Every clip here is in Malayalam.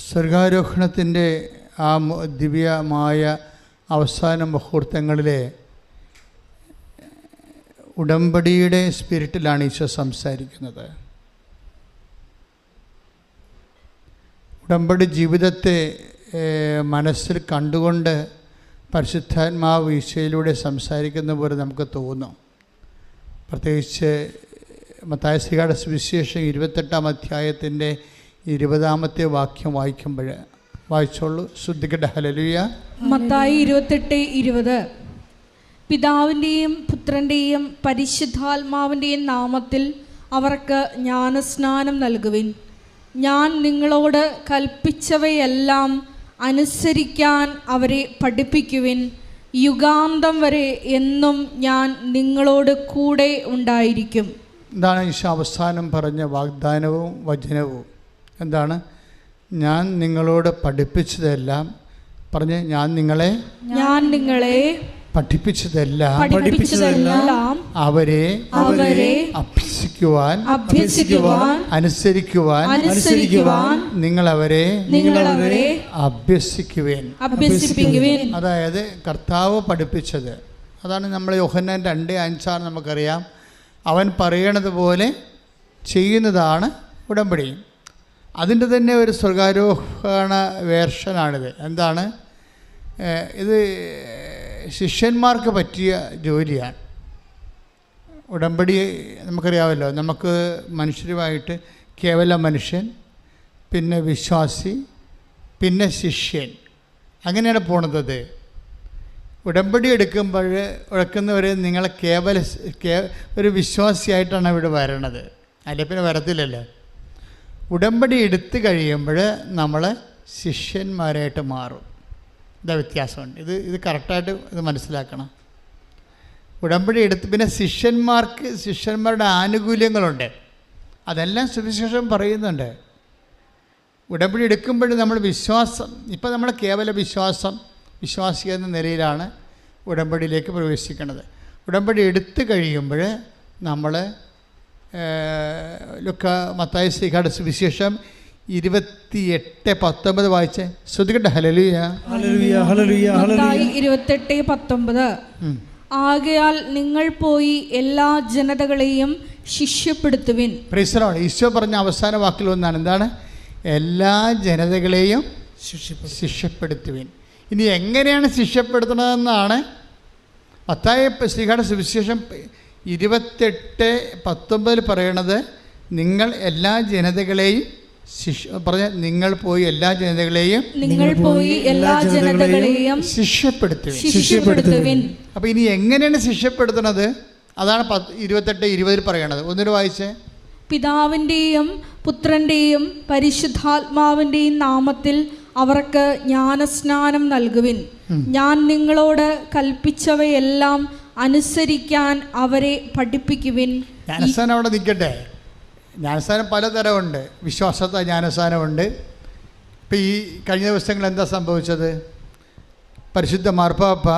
സ്വർഗാരോഹണത്തിൻ്റെ ആ ദിവ്യമായ അവസാന മുഹൂർത്തങ്ങളിലെ ഉടമ്പടിയുടെ സ്പിരിറ്റിലാണ് ഈശോ സംസാരിക്കുന്നത്. ഉടമ്പടി ജീവിതത്തെ മനസ്സിൽ കണ്ടുകൊണ്ട് പരിശുദ്ധാത്മാവ് ഈശോയിലൂടെ സംസാരിക്കുന്ന പോലെ നമുക്ക് തോന്നും. പ്രത്യേകിച്ച് മത്തായിയുടെ സുവിശേഷം 28-ാം അധ്യായത്തിൻ്റെ 20-ാമത്തെ വാക്യം വായിക്കുമ്പോൾ വായിച്ചോളൂ. ശ്രദ്ധിക്കട്ടെ. ഹല്ലേലൂയ. മത്തായി 28:20 പിതാവിൻ്റെയും പുത്രൻ്റെയും പരിശുദ്ധാത്മാവിൻ്റെയും നാമത്തിൽ അവർക്ക് ജ്ഞാനസ്നാനം നൽകുവിൻ. ഞാൻ നിങ്ങളോട് കൽപ്പിച്ചവയെല്ലാം അനുസരിക്കാൻ അവരെ പഠിപ്പിക്കുവിൻ. യുഗാന്തം വരെ എന്നും ഞാൻ നിങ്ങളോട് കൂടെ ഉണ്ടായിരിക്കും. എന്താണ് ഈശോ അവസാനം പറഞ്ഞ വാഗ്ദാനവും വചനവും? എന്താണ്? ഞാൻ നിങ്ങളോട് പഠിപ്പിച്ചതെല്ലാം പറഞ്ഞ് ഞാൻ നിങ്ങളെ പഠിപ്പിച്ചതെല്ലാം അവരെ അഭ്യസിക്കുവാൻ അനുസരിക്കുവാൻ നിങ്ങളവരെ അഭ്യസിക്കുവേൻ. അതായത് കർത്താവ് പഠിപ്പിച്ചത് അതാണ്. നമ്മൾ യോഹന്നാൻ 2:5 നമുക്കറിയാം. അവൻ പറയണത് പോലെ ചെയ്യുന്നതാണ് ഉടമ്പടി. അതിൻ്റെ തന്നെ ഒരു സ്വർഗാരോഹണ വേർഷനാണിത്. എന്താണ് ഇത്? ശിഷ്യന്മാർക്ക് പറ്റിയ ജോലിയാണ് ഉടമ്പടി. നമുക്കറിയാമല്ലോ, നമുക്ക് മനുഷ്യരുമായിട്ട് കേവല മനുഷ്യൻ, പിന്നെ വിശ്വാസി, പിന്നെ ശിഷ്യൻ, അങ്ങനെയാണ് പോണത്. ഉടമ്പടി എടുക്കുന്നവർ നിങ്ങളെ ഒരു വിശ്വാസിയായിട്ടാണ് ഇവിടെ വരണത്, അല്ലെ പിന്നെ വരത്തില്ലല്ലോ. ഉടമ്പടി എടുത്തു കഴിയുമ്പോൾ നമ്മൾ ശിഷ്യന്മാരായിട്ട് മാറും. ഇതാ വ്യത്യാസമുണ്ട്. ഇത് കറക്റ്റായിട്ട് ഇത് മനസ്സിലാക്കണം. ഉടമ്പടി എടുത്ത് പിന്നെ ശിഷ്യന്മാരുടെ ആനുകൂല്യങ്ങളുണ്ട്. അതെല്ലാം സുവിശേഷം പറയുന്നുണ്ട്. ഉടമ്പടി എടുക്കുമ്പോൾ നമ്മൾ വിശ്വാസം, ഇപ്പം നമ്മൾ കേവല വിശ്വാസി എന്ന നിലയിലാണ് ഉടമ്പടിയിലേക്ക് പ്രവേശിക്കുന്നത്. ഉടമ്പടി എടുത്തു കഴിയുമ്പോൾ നമ്മൾ മത്തായിയുടെ സുവിശേഷം 28:19 വായിച്ചേ. ശ്രദ്ധിക്കട്ടെ. ഹല്ലേലൂയ. 28:19 ആകയാൽ നിങ്ങൾ പോയി എല്ലാ ജനതകളെയും ശിഷ്യപ്പെടുത്തുവിൻ. Praise the lord. ഈശോ പറഞ്ഞ അവസാന വാക്കിൽ ഒന്നാണ്. എന്താണ്? എല്ലാ ജനതകളെയും ശിഷ്യപ്പെടുത്തുവിൻ. ഇനി എങ്ങനെയാണ് ശിഷ്യപ്പെടുത്തുന്നതെന്നാണ് മത്തായിയുടെ സുവിശേഷം 28:19 പറയണത്. നിങ്ങൾ എല്ലാ ജനതകളെയും നിങ്ങൾ പോയി എല്ലാ ജനതകളെയും ശിഷ്യപ്പെടുത്തുവിൻ. അപ്പൊ ഇനി എങ്ങനെയാണ് ശിഷ്യപ്പെടുത്തുന്നത്? അതാണ് 28:20 പറയണത്. ഒന്നിനു വായിച്ചേ. പിതാവിൻ്റെയും പുത്രൻ്റെയും പരിശുദ്ധാത്മാവിൻ്റെയും നാമത്തിൽ അവർക്ക് ജ്ഞാനസ്നാനം നൽകുവിൻ. ഞാൻ നിങ്ങളോട് കൽപ്പിച്ചവയെല്ലാം അനുസരിക്കാൻ അവരെ പഠിപ്പിക്കുവിൻ. ജ്ഞാനസ്നാനം അവിടെ നിൽക്കട്ടെ. ജ്ഞാനസ്നാനം പലതരമുണ്ട്. വിശ്വാസത്തെ ജ്ഞാനസ്നാനമുണ്ട്. ഇപ്പം ഈ കഴിഞ്ഞ ദിവസങ്ങളിൽ എന്താ സംഭവിച്ചത്? പരിശുദ്ധ മാർപ്പാപ്പ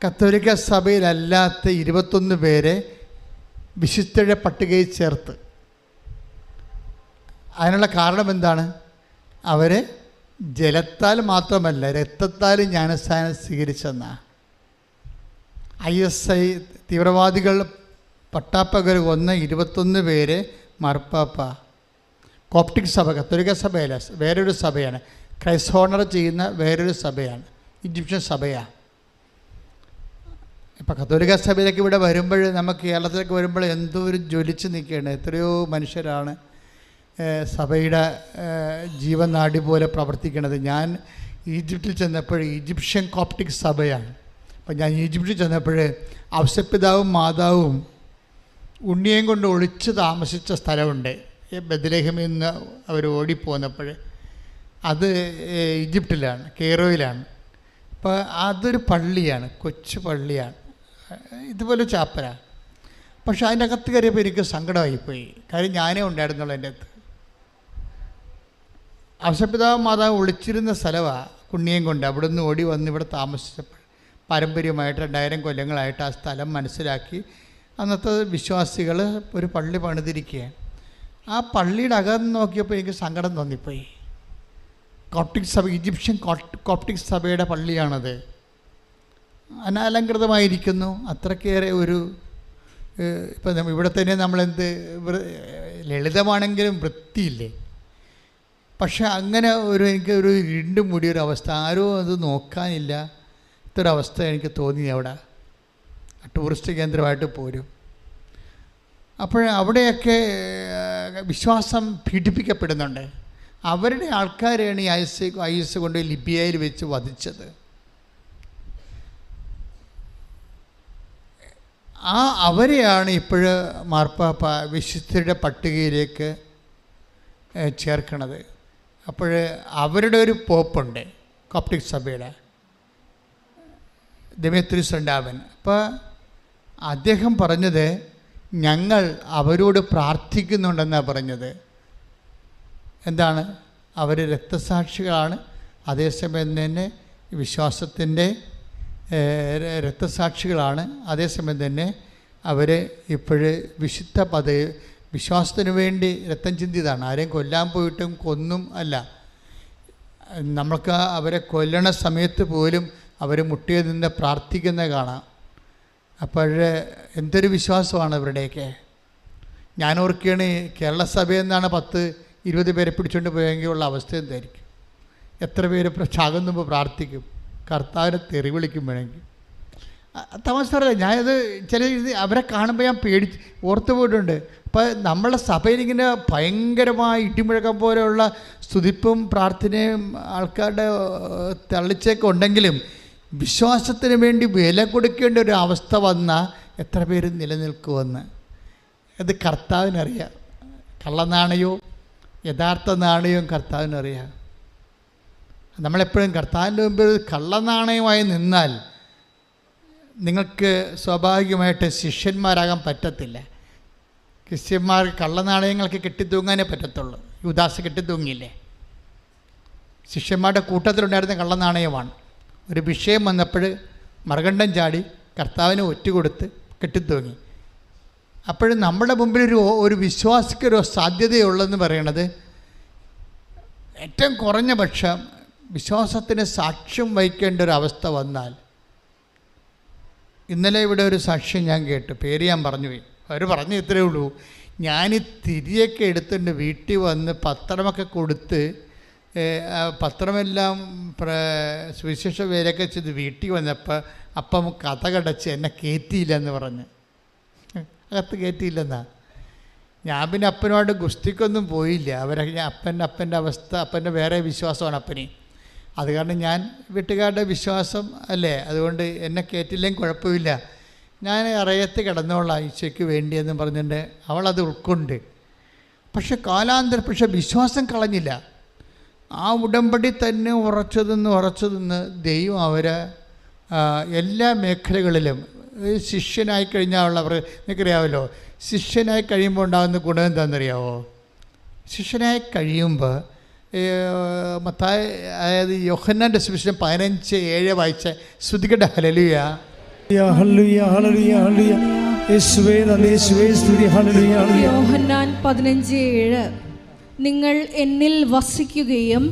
കത്തോലിക്ക സഭയിലല്ലാത്ത 21 പേരെ വിശുദ്ധരുടെ പട്ടികയിൽ ചേർത്ത്. അതിനുള്ള കാരണം എന്താണ്? അവർ ജലത്താൽ മാത്രമല്ല രക്തത്താലും ജ്ഞാനസ്നാനം സ്വീകരിച്ചെന്നാണ്. ISI തീവ്രവാദികൾ പട്ടാപ്പകൽ കൊന്ന 21 പേര് മാർപ്പാപ്പ കോപ്റ്റിക് സഭ, കത്തോലിക്ക സഭയല്ല, വേറൊരു സഭയാണ്. ക്രൈസ്റ്റ് ഹോണർ ചെയ്യുന്ന വേറൊരു സഭയാണ്, ഈജിപ്ഷ്യൻ സഭയാണ്. ഇപ്പം കത്തോലിക്ക സഭയിലേക്ക് ഇവിടെ വരുമ്പോൾ, നമുക്ക് കേരളത്തിലേക്ക് വരുമ്പോൾ എന്തോ ഒരു ജ്വലിച്ച് നിൽക്കുകയാണ്. എത്രയോ മനുഷ്യരാണ് സഭയുടെ ജീവനാടി പോലെ പ്രവർത്തിക്കുന്നത്. ഞാൻ ഈജിപ്തിൽ ചെന്നപ്പോൾ ഈജിപ്ഷ്യൻ കോപ്റ്റിക് സഭയാണ്. അപ്പം ഞാൻ ഈജിപ്തിൽ ചെന്നപ്പോൾ ഔസപിതാവും മാതാവും ഉണ്ണിയേയും കൊണ്ട് ഒളിച്ച് താമസിച്ച സ്ഥലമുണ്ട്. ബെത്ലഹേമിൽ നിന്ന് അവർ ഓടിപ്പോന്നപ്പോൾ അത് ഈജിപ്തിലാണ്, കെയ്റോയിലാണ്. അപ്പോൾ അതൊരു പള്ളിയാണ്, കൊച്ചു പള്ളിയാണ്, ഇതുപോലെ ചാപ്പലാണ്. പക്ഷെ അതിൻ്റെ അകത്ത് കയറിയപ്പോൾ എനിക്ക് സങ്കടമായിപ്പോയി. കാര്യം ഞാനേ ഉണ്ടായിരുന്നുള്ളൂ എൻ്റെ അകത്ത്. ഔസപിതാവും മാതാവ് ഒളിച്ചിരുന്ന സ്ഥലമാണ് ഉണ്ണിയേയും കൊണ്ട്. അവിടെ നിന്ന് ഓടി വന്ന് ഇവിടെ താമസിച്ചപ്പോൾ പാരമ്പര്യമായിട്ട് 2000 കൊല്ലങ്ങളായിട്ട് ആ സ്ഥലം മനസ്സിലാക്കി അന്നത്തെ വിശ്വാസികൾ ഒരു പള്ളി പണിതിരിക്കുകയാണ്. ആ പള്ളിയുടെ അകം നോക്കിയപ്പോൾ എനിക്ക് സങ്കടം തോന്നിപ്പോയി. കോപ്റ്റിക് സഭ, ഈജിപ്ഷ്യൻ കോപ്റ്റിക് സഭയുടെ പള്ളിയാണത്. അനാലങ്കൃതമായിരിക്കുന്നു. അത്രയ്ക്കേറെ ഒരു ഇപ്പം ഇവിടെ തന്നെ നമ്മളെന്ത് ലളിതമാണെങ്കിലും വൃത്തിയില്ലേ. പക്ഷെ അങ്ങനെ എനിക്കൊരു ഇരുണ്ട് മൂടിയൊരവസ്ഥ, ആരോ അത് നോക്കാനില്ല ഇത്രൊരവസ്ഥ എനിക്ക് തോന്നി. അവിടെ ടൂറിസ്റ്റ് കേന്ദ്രമായിട്ട് പോരും. അപ്പോൾ അവിടെയൊക്കെ വിശ്വാസം പീഡിപ്പിക്കപ്പെടുന്നുണ്ട്. അവരുടെ ആൾക്കാരെയാണ് ഈ IS കൊണ്ട് ലിബിയയിൽ വെച്ച് വധിച്ചത്. അവരെയാണ് ഇപ്പോഴ് മാർപ്പാപ്പ വിശുദ്ധരുടെ പട്ടികയിലേക്ക് ചേർക്കണത്. അപ്പോൾ അവരുടെ ഒരു പോപ്പുണ്ട് കോപ്റ്റിക് സഭയുടെ, ദെമേത്രിയോസ് രണ്ടാമൻ. അപ്പോൾ അദ്ദേഹം പറഞ്ഞത് ഞങ്ങൾ അവരോട് പ്രാർത്ഥിക്കുന്നുണ്ടെന്നാണ് പറഞ്ഞത്. എന്താണ്? അവർ രക്തസാക്ഷികളാണ്, അതേസമയം തന്നെ വിശ്വാസത്തിൻ്റെ രക്തസാക്ഷികളാണ്, അതേസമയം തന്നെ അവർ ഇപ്പോഴ് വിശുദ്ധ വിശ്വാസത്തിന് വേണ്ടി രക്തം ചിന്തിയതാണ്. ആരെയും കൊല്ലാൻ പോയിട്ടും കൊന്നും അല്ല. നമ്മൾക്ക് അവരെ കൊല്ലണ സമയത്ത് പോലും അവർ മുട്ടിയിൽ നിന്ന് പ്രാർത്ഥിക്കുന്ന കാണാം. അപ്പോൾ എന്തൊരു വിശ്വാസമാണ് ഇവരുടെയൊക്കെ. ഞാൻ ഓർക്കുകയാണ്, കേരള സഭയിൽ നിന്നാണ് 10-20 പേരെ പിടിച്ചുകൊണ്ട് പോയെങ്കിൽ ഉള്ള അവസ്ഥ എന്തായിരിക്കും? എത്ര പേര് ചാകുന്നുമ്പോൾ പ്രാർത്ഥിക്കും, കർത്താവിനെ തെറി വിളിക്കും വേണമെങ്കിൽ. തമാശ പറയാം. ഞാനത് അവരെ കാണുമ്പോൾ ഞാൻ ഓർത്തു പോയിട്ടുണ്ട്. അപ്പോൾ നമ്മളെ സഭയിലിങ്ങനെ ഭയങ്കരമായ ഇടിമുഴക്കം പോലെയുള്ള സ്തുതിപ്പും പ്രാർത്ഥനയും ആൾക്കാരുടെ തള്ളിച്ചൊക്കെ ഉണ്ടെങ്കിലും വിശ്വാസത്തിന് വേണ്ടി വില കൊടുക്കേണ്ട ഒരു അവസ്ഥ വന്നാൽ എത്ര പേര് നിലനിൽക്കുമെന്ന് അത് കർത്താവിനറിയാം. കള്ളനാണയവും യഥാർത്ഥ നാണയവും കർത്താവിനറിയാം. നമ്മളെപ്പോഴും കർത്താവിൻ്റെ മുമ്പിൽ കള്ളനാണയമായി നിന്നാൽ നിങ്ങൾക്ക് സ്വാഭാവികമായിട്ട് ശിഷ്യന്മാരാകാൻ പറ്റത്തില്ല. ക്രിസ്ത്യന്മാർ കള്ളനാണയങ്ങൾക്ക് കെട്ടിത്തൂങ്ങാനേ പറ്റത്തുള്ളൂ. യൂദാസ് കെട്ടിത്തൂങ്ങിയില്ലേ? ശിഷ്യന്മാരുടെ കൂട്ടത്തിലുണ്ടായിരുന്ന കള്ളനാണയമാണ്. ഒരു വിഷയം വന്നപ്പോൾ മറുകണ്ഠം ചാടി കർത്താവിന് ഒറ്റുകൊടുത്ത് കെട്ടിത്തൂങ്ങി. അപ്പോഴും നമ്മുടെ മുമ്പിൽ ഒരു വിശ്വാസിക്കൊരു സാധ്യതയുള്ളതെന്ന് പറയണത് ഏറ്റവും കുറഞ്ഞ പക്ഷം വിശ്വാസത്തിന് സാക്ഷ്യം വഹിക്കേണ്ട ഒരു അവസ്ഥ വന്നാൽ. ഇന്നലെ ഇവിടെ ഒരു സാക്ഷ്യം ഞാൻ കേട്ടു, പേര് ഞാൻ പറഞ്ഞുപോയി. അവർ പറഞ്ഞു ഇത്രയേ ഉള്ളൂ, ഞാൻ തിരിയൊക്കെ എടുത്തിട്ട് വീട്ടിൽ വന്ന് പത്രമൊക്കെ കൊടുത്ത് പത്രമെല്ലാം സുവിശേഷ വേലൊക്കെ ചെയ്ത് വീട്ടിൽ വന്നപ്പോൾ അപ്പം കഥ കടച്ച് എന്നെ കയറ്റിയില്ലെന്ന് പറഞ്ഞ്, അകത്ത് കയറ്റിയില്ലെന്നാ. ഞാൻ പിന്നെ അപ്പനോട് ഗുസ്തിക്കൊന്നും പോയില്ല. അപ്പൻ്റെ അവസ്ഥ, അപ്പൻ്റെ വേറെ വിശ്വാസമാണ് അപ്പന്. അത് കാരണം ഞാൻ വീട്ടുകാരുടെ വിശ്വാസം അല്ലേ, അതുകൊണ്ട് എന്നെ കയറ്റില്ലെങ്കിൽ കുഴപ്പമില്ല, ഞാൻ അറയത്ത് കിടന്നോളാം ഈശോയ്ക്ക് വേണ്ടിയെന്ന് പറഞ്ഞിട്ട് അവളത് ഉൾക്കൊണ്ട്. പക്ഷെ വിശ്വാസം കളഞ്ഞില്ല. ആ ഉടമ്പടി തന്നെ ഉറച്ചു നിന്ന് ദൈവം അവരെ എല്ലാ മേഖലകളിലും ശിഷ്യനായി കഴിഞ്ഞാൽ അവർ നിനക്കറിയാമല്ലോ, ശിഷ്യനായി കഴിയുമ്പോൾ ഉണ്ടാകുന്ന ഗുണം എന്താണെന്നറിയാമോ? ശിഷ്യനായി കഴിയുമ്പോൾ മത്തായി, അതായത് യോഹന്നാൻ്റെ സുവിശേഷം 15:7 വായിച്ച ശ്രുതികട്ടെ. ഹല്ലേലൂയ ഹല്ലേലൂയ ഹല്ലേലൂയ ഹല്ലേലൂയ യേശുവേ നന്ദി, യേശുവേ സ്തുതി. ഹല്ലേലൂയ ഹല്ലേലൂയ. യോഹന്നാൻ 15:7 നിങ്ങൾ എന്നിൽ വസിക്കുകയും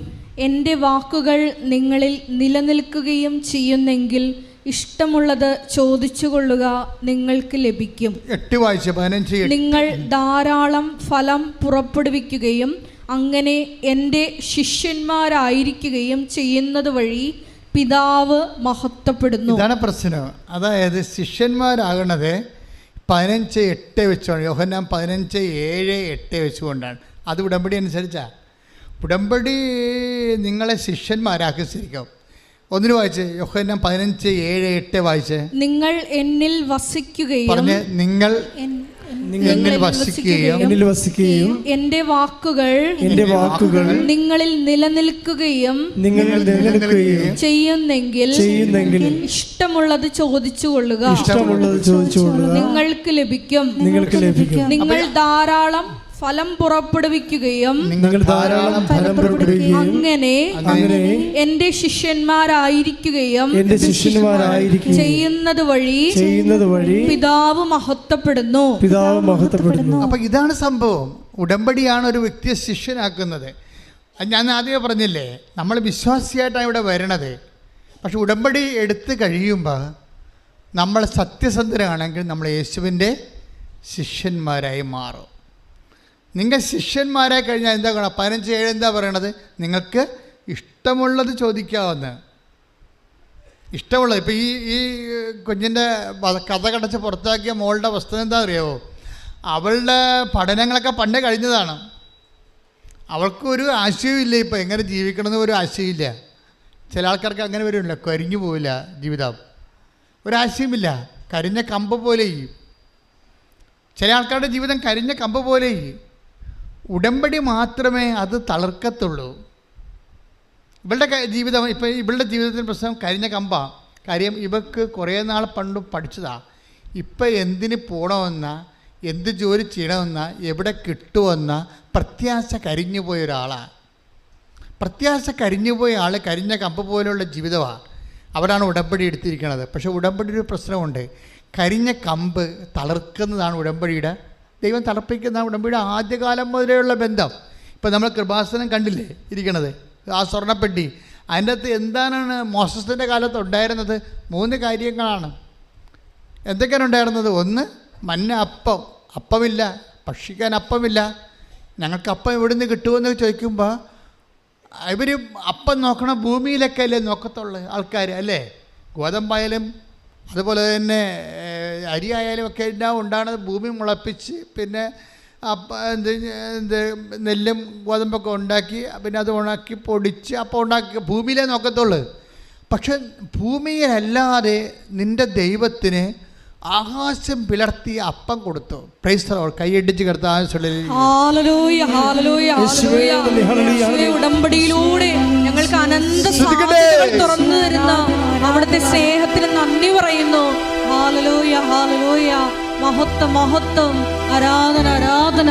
എൻ്റെ വാക്കുകൾ നിങ്ങളിൽ നിലനിൽക്കുകയും ചെയ്യുന്നെങ്കിൽ ഇഷ്ടമുള്ളത് ചോദിച്ചുകൊള്ളുക, നിങ്ങൾക്ക് ലഭിക്കും. 8 വായിച്ച 15. നിങ്ങൾ ധാരാളം ഫലം പുറപ്പെടുവിക്കുകയും അങ്ങനെ എൻ്റെ ശിഷ്യന്മാരായിരിക്കുകയും ചെയ്യുന്നത് വഴി പിതാവ് മഹത്വപ്പെടുന്നു. ഇതാണ് പ്രശ്നം. അതായത് ശിഷ്യന്മാരാകണത് 15:8 വെച്ചുകൊണ്ട്, യോഹന്നാൻ 15:7-8 വെച്ചുകൊണ്ടാണ്. അത് ഉടമ്പടി അനുസരിച്ചാണ്. ഉടമ്പടി നിങ്ങളെ ശിഷ്യന്മാരാക്കി ശരിക്കും. ഒന്നിന് വായിച്ച് യോഹന്നാൻ 15:7-8 വായിച്ച്. നിങ്ങൾ എന്നിൽ വസിക്കുകയും പറഞ്ഞ് നിങ്ങൾ എന്നിൽ വസിക്കുകയും എൻ്റെ വാക്കുകൾ നിങ്ങളിൽ നിലനിൽക്കുകയും ചെയ്യുന്നെങ്കിൽ ഇഷ്ടമുള്ളത് ചോദിച്ചുകൊള്ളുക, നിങ്ങൾക്ക് ലഭിക്കും. നിങ്ങൾ ധാരാളം ഫലം പുറപ്പെടുവിക്കുകയും നിങ്ങൾ ധാരാളം ഫലം പുറപ്പെടുവിക്കുകയും അങ്ങനെ അങ്ങനെ എന്റെ ശിഷ്യന്മാരായിരിക്കുകയും ചെയ്യുന്നത് വഴി പിതാവ് മഹത്വപ്പെടുന്നു. അപ്പൊ ഇതാണ് സംഭവം. ഉടമ്പടിയാണ് ഒരു വ്യക്തിയെ ശിഷ്യനാക്കുന്നത്. ഞാൻ ആദ്യമേ പറഞ്ഞില്ലേ, നമ്മൾ വിശ്വാസിയായിട്ടാണ് ഇവിടെ വരണത്. പക്ഷെ ഉടമ്പടി എടുത്ത് കഴിയുമ്പോൾ നമ്മൾ സത്യസന്ധരാണെങ്കിൽ നമ്മൾ യേശുവിൻ്റെ ശിഷ്യന്മാരായി മാറും. നിങ്ങൾ ശിഷ്യന്മാരായി കഴിഞ്ഞാൽ എന്താ ഗുണം? 15:7 എന്താ പറയണത്? നിങ്ങൾക്ക് ഇഷ്ടമുള്ളത് ചോദിക്കാവുന്ന, ഇഷ്ടമുള്ളത്. ഇപ്പോൾ ഈ കുഞ്ഞിൻ്റെ കഥ കടച്ച് പുറത്താക്കിയ മോളുടെ അവസ്ഥ എന്താ അറിയാമോ? അവളുടെ പഠനങ്ങളൊക്കെ പണ്ടേ കഴിഞ്ഞതാണ്. അവൾക്കൊരു ആശയമില്ല, ഇപ്പോൾ എങ്ങനെ ജീവിക്കണമെന്ന് ഒരു ആശയമില്ല. ചില ആൾക്കാർക്ക് അങ്ങനെ വരുമല്ലോ, കരിഞ്ഞു പോവില്ല ജീവിതം, ഒരാശയമില്ല, കരിഞ്ഞ കമ്പ് പോലെ. ചില ആൾക്കാരുടെ ജീവിതം കരിഞ്ഞ കമ്പ് പോലെ. ഉടമ്പടി മാത്രമേ അത് തളർക്കത്തുള്ളൂ. ഇവളുടെ ജീവിതം, ഇപ്പോൾ ഇവളുടെ ജീവിതത്തിൻ്റെ പ്രശ്നം കരിഞ്ഞ കമ്പാണ്. കാര്യം ഇവൾക്ക് കുറേ നാൾ പണ്ട് പഠിച്ചതാണ്. ഇപ്പം എന്തിന് പോകണമെന്ന, എന്ത് ജോലി ചെയ്യണമെന്ന, എവിടെ കിട്ടുമെന്ന പ്രത്യാശ കരിഞ്ഞു പോയ ഒരാളാണ്. പ്രത്യാശ കരിഞ്ഞുപോയ ആൾ കരിഞ്ഞ കമ്പ് പോലെയുള്ള ജീവിതമാണ്. അവരാണ് ഉടമ്പടി എടുത്തിരിക്കുന്നത്. പക്ഷേ ഉടമ്പടി ഒരു പ്രശ്നമുണ്ട്. കരിഞ്ഞ കമ്പ് തളർക്കുന്നതാണ് ഉടമ്പടിയുടെ, ദൈവം തളർപ്പിക്കുന്നതാണ് ഉടമ്പടിയുടെ ആദ്യകാലം മുതലെയുള്ള ബന്ധം. ഇപ്പോൾ നമ്മൾ കൃപാസനം കണ്ടില്ലേ ഇരിക്കണത്, ആ സ്വർണ്ണപ്പെട്ടി. അതിൻ്റെ അകത്ത് എന്താണ് മോസസിൻ്റെ കാലത്ത് ഉണ്ടായിരുന്നത്? 3 കാര്യങ്ങളാണ്. എന്തൊക്കെയാണ് ഉണ്ടായിരുന്നത്? 1, മന്ന അപ്പം. അപ്പമില്ല, ഭക്ഷിക്കാൻ അപ്പമില്ല. ഞങ്ങൾക്ക് അപ്പം എവിടുന്ന് കിട്ടുമെന്ന് ചോദിക്കുമ്പോൾ ഇവർ അപ്പം നോക്കണം ഭൂമിയിലൊക്കെ അല്ലേ നോക്കത്തുള്ളു ആൾക്കാർ, അല്ലേ? ഗോതമ്പായാലും അതുപോലെ തന്നെ അരി ആയാലും ഒക്കെ എല്ലാം ഉണ്ടാകുന്നത് ഭൂമി മുളപ്പിച്ച്, പിന്നെ നെല്ലും ഗോതമ്പൊക്കെ ഉണ്ടാക്കി, പിന്നെ അത് ഉണക്കി പൊടിച്ച് അപ്പം ഉണ്ടാക്കി ഭൂമിയിലേ നോക്കത്തുള്ളു. പക്ഷെ ഭൂമിയിലല്ലാതെ നിൻ്റെ ദൈവത്തിന് ആകാശം പിളർത്തി അപ്പം കൊടുത്തു. Price the Lord. കൈയടിച്ച് ഉടമ്പടിയിലൂടെ ഞങ്ങൾക്ക് അനന്ത സാധ്യതകൾ തുറന്നു തരുന്ന അവിടുത്തെ സ്നേഹത്തിന് നന്ദി പറയുന്നു. ഹല്ലേലൂയ, ഹല്ലേലൂയ, മഹത്വം, മഹത്വം, ആരാധന, ആരാധന.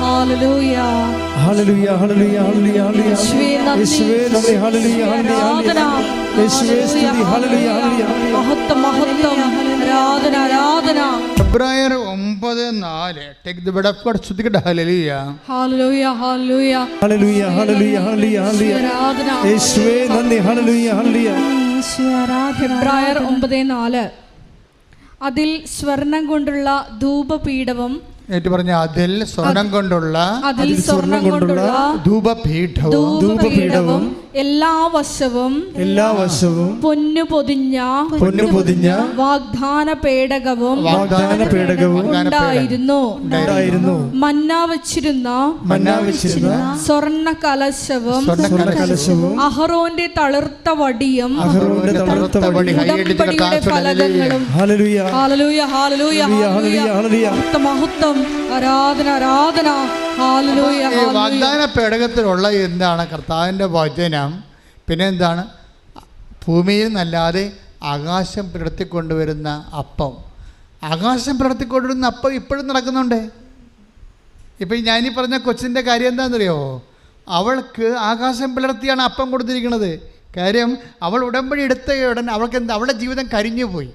ഹല്ലേലൂയ, ഹല്ലേലൂയ, ഹല്ലേലൂയ, ഹല്ലേലൂയ, യേശുവേ നന്ദി, ഹല്ലേലൂയ, ആരാധന, യേശുവേ സ്തുതി, ഹല്ലേലൂയ, ഹല്ലേലൂയ, മഹത്വം, മഹത്വം, ആരാധന, ആരാധന. എബ്രായർ 9:4 take the word of God. സ്തുതിക്കട്ടെ. ഹല്ലേലൂയ, ഹല്ലേലൂയ, ഹല്ലേലൂയ, ഹല്ലേലൂയ, ഹല്ലേലൂയ, ഹല്ലേലൂയ, ആരാധന, യേശുവേ നന്ദി, ഹല്ലേലൂയ, ഹല്ലേലൂയ. എബ്രായർ 9:4 അതിൽ സ്വർണം കൊണ്ടുള്ള ധൂപപീഠവും, ഏറ്റു പറഞ്ഞ അതിൽ സ്വർണം കൊണ്ടുള്ള ധൂപപീഠവും എല്ലാ വശവും പൊന്നു പൊതിഞ്ഞ വാഗ്ദാന പേടകവും ഉണ്ടായിരുന്നു. മന്ന വച്ചിരുന്ന സ്വർണ്ണ കലശവും അഹറോന്റെ തളിർത്ത വടിയും ഉടമ്പടിയുടെ ഫലകങ്ങളും. ഹല്ലേലൂയ, ഹല്ലേലൂയ, മഹത്വം, ആരാധന, ആരാധന. ഹല്ലേലൂയ. വാഗ്ദാന പേടകത്തിലുള്ള എന്താണ്? കർത്താവിൻ്റെ വചനം. പിന്നെ എന്താണ്? ഭൂമിയിൽ നിന്നല്ലാതെ ആകാശം പിളർത്തിക്കൊണ്ടുവരുന്ന അപ്പം. ആകാശം പിളർത്തിക്കൊണ്ടുവരുന്ന അപ്പം ഇപ്പോഴും നടക്കുന്നുണ്ട്. ഇപ്പം ഞാനീ പറഞ്ഞ കൊച്ചിൻ്റെ കാര്യം എന്താണെന്നറിയോ? അവൾക്ക് ആകാശം പിളർത്തിയാണ് അപ്പം കൊടുത്തിരിക്കുന്നത്. കാര്യം അവൾ ഉടമ്പടി എടുത്ത ഉടനെ അവൾക്ക് അവളുടെ ജീവിതം കരിഞ്ഞു പോയി.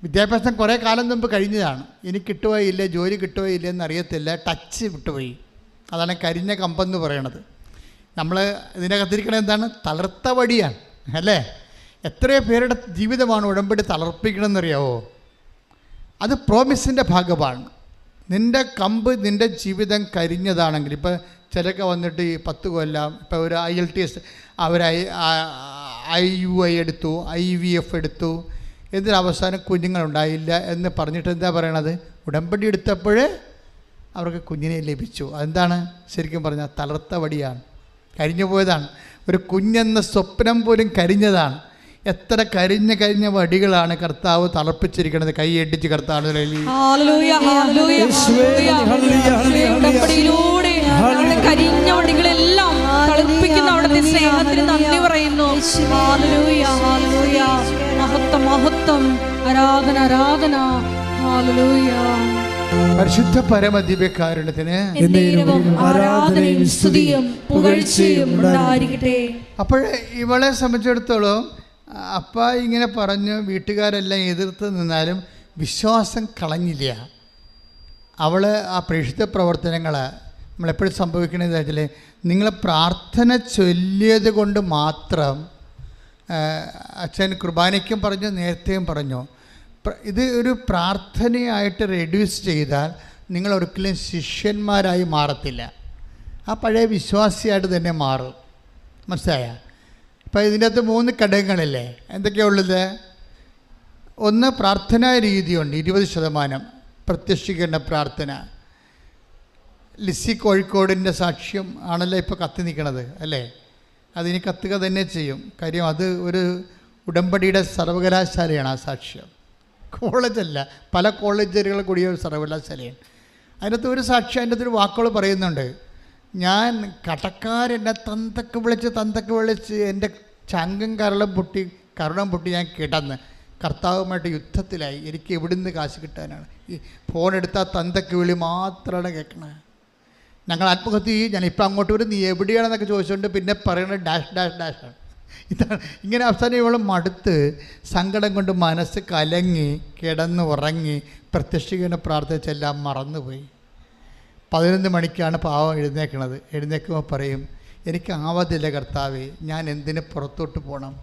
വിദ്യാഭ്യാസം കുറേ കാലം മുമ്പ് കഴിഞ്ഞതാണ്. ഇനി കിട്ടുകയോ ഇല്ല, ജോലി കിട്ടുകയോ ഇല്ല എന്നറിയത്തില്ല, ടച്ച് വിട്ടുപോയി. അതാണ് കരിഞ്ഞ കമ്പെന്ന് പറയണത്. നമ്മൾ ഇതിനകത്തിരിക്കണത് എന്താണ്? തളർത്ത വടിയാണ്, അല്ലേ? എത്രയോ പേരുടെ ജീവിതമാണ് ഉടമ്പടി തളർപ്പിക്കണമെന്നറിയാവോ? അത് പ്രോമിസിൻ്റെ ഭാഗമാണ്. നിൻ്റെ കമ്പ്, നിൻ്റെ ജീവിതം കരിഞ്ഞതാണെങ്കിൽ, ഇപ്പോൾ ചിലരൊക്കെ വന്നിട്ട് ഈ 10 കൊല്ലം, ഇപ്പോൾ ഒരു IELTS അവർ IUI എടുത്തു, IVF എടുത്തു, എന്തിനവസാനം കുഞ്ഞുങ്ങളുണ്ടായില്ല എന്ന് പറഞ്ഞിട്ട് എന്താ പറയണത്? ഉടമ്പടി എടുത്തപ്പോൾ അവർക്ക് കുഞ്ഞിനെ ലഭിച്ചു. അതെന്താണ്? ശരിക്കും പറഞ്ഞാൽ തളർത്ത വടിയാണ്, കരിഞ്ഞു പോയതാണ്. ഒരു കുഞ്ഞെന്ന സ്വപ്നം പോലും കരിഞ്ഞതാണ്. എത്ര കരിഞ്ഞ വടികളാണ് കർത്താവ് തളർപ്പിച്ചിരിക്കുന്നത്. കൈയടിച്ച് കർത്താവ് കരിഞ്ഞ വടികളെല്ലാം തളർപ്പിക്കുന്ന അവിടുത്തെ സ്നേഹത്തിന് നന്ദി പറയുന്നു. ഹല്ലേലൂയ, ഹല്ലേലൂയ, മഹത്വം, മഹത്വം, ആരാധന, ആരാധന. ഹല്ലേലൂയ. പരിശുദ്ധ പരമദിവ്യകാരുണ്യത്തിന് ആരാധനയും സ്തുതിയും പുകഴ്ചയും ഉണ്ടായിരിക്കട്ടെ. അപ്പോൾ ഇവളെ സംബന്ധിച്ചിടത്തോളം അപ്പ ഇങ്ങനെ പറഞ്ഞു, വീട്ടുകാരെല്ലാം എതിർത്ത് നിന്നാലും വിശ്വാസം കളഞ്ഞില്ല. അവൾ ആ പ്രേക്ഷിത പ്രവർത്തനങ്ങൾ നമ്മളെപ്പോഴും സംഭവിക്കണമെന്ന് വെച്ചാൽ, നിങ്ങൾ പ്രാർത്ഥന ചൊല്ലിയത് കൊണ്ട് മാത്രം, അച്ഛൻ കുർബാനയ്ക്കും പറഞ്ഞു, നേരത്തെയും പറഞ്ഞു, ഇത് ഒരു പ്രാർത്ഥനയായിട്ട് റെഡ്യൂസ് ചെയ്താൽ നിങ്ങൾ ഒരിക്കലും ശിഷ്യന്മാരായി മാറത്തില്ല. ആ പഴയ വിശ്വാസിയായിട്ട് തന്നെ മാറും. മനസ്സിലായ? ഇപ്പം ഇതിൻ്റെ അകത്ത് 3 ഘടകങ്ങളില്ലേ? എന്തൊക്കെയാണ് ഉള്ളത്? ഒന്ന്, പ്രാർത്ഥനാ രീതിയുണ്ട്. 20% പ്രത്യക്ഷീകരണ പ്രാർത്ഥന. ലിസി കോഴിക്കോടിൻ്റെ സാക്ഷ്യം ആണല്ലോ ഇപ്പോൾ കത്തി നിൽക്കണത് അല്ലേ? അതിന് കത്തുക തന്നെ ചെയ്യും. കാര്യം അത് ഒരു ഉടമ്പടിയുടെ സർവകലാശാലയാണ് ആ സാക്ഷ്യം. കോളേജല്ല, പല കോളേജുകൾ കൂടിയ ഒരു സർവകലാശാലയാണ്. അതിനകത്ത് ഒരു സാക്ഷ്യം, അതിൻ്റെ അകത്തൊരു വാക്കുകൾ പറയുന്നുണ്ട്. ഞാൻ കടക്കാരെന്നെ തന്തക്ക് വിളിച്ച് എൻ്റെ ചങ്കും കരുണം പൊട്ടി ഞാൻ കിടന്ന് കർത്താവുമായിട്ട് യുദ്ധത്തിലായി. എനിക്ക് എവിടുന്ന് കാശ് കിട്ടാനാണ്? ഈ ഫോൺ എടുത്താൽ തന്തക്ക് വിളി മാത്രമാണ് കേൾക്കണത്. ഞങ്ങൾ ആത്മഹത്യ ചെയ്യും, ഞാനിപ്പോൾ അങ്ങോട്ട് വരും, നീ എവിടെയാണെന്നൊക്കെ ചോദിച്ചുകൊണ്ട് പിന്നെ പറയുന്നത് ഡാഷാണ്. ഇതാണ്. ഇങ്ങനെ അവസാനം ഇവൾ മടുത്ത് സങ്കടം കൊണ്ട് മനസ്സ് കലങ്ങി കിടന്ന് ഉറങ്ങി പ്രത്യക്ഷീകരണ പ്രാർത്ഥിച്ചെല്ലാം മറന്നുപോയി. 11 മണിക്കാണ് പാവം എഴുന്നേക്കണത്. എഴുന്നേക്കുമ്പോൾ പറയും, എനിക്ക് ആവതില്ല കർത്താവേ, ഞാൻ എന്തിന് പുറത്തോട്ട് പോകണം,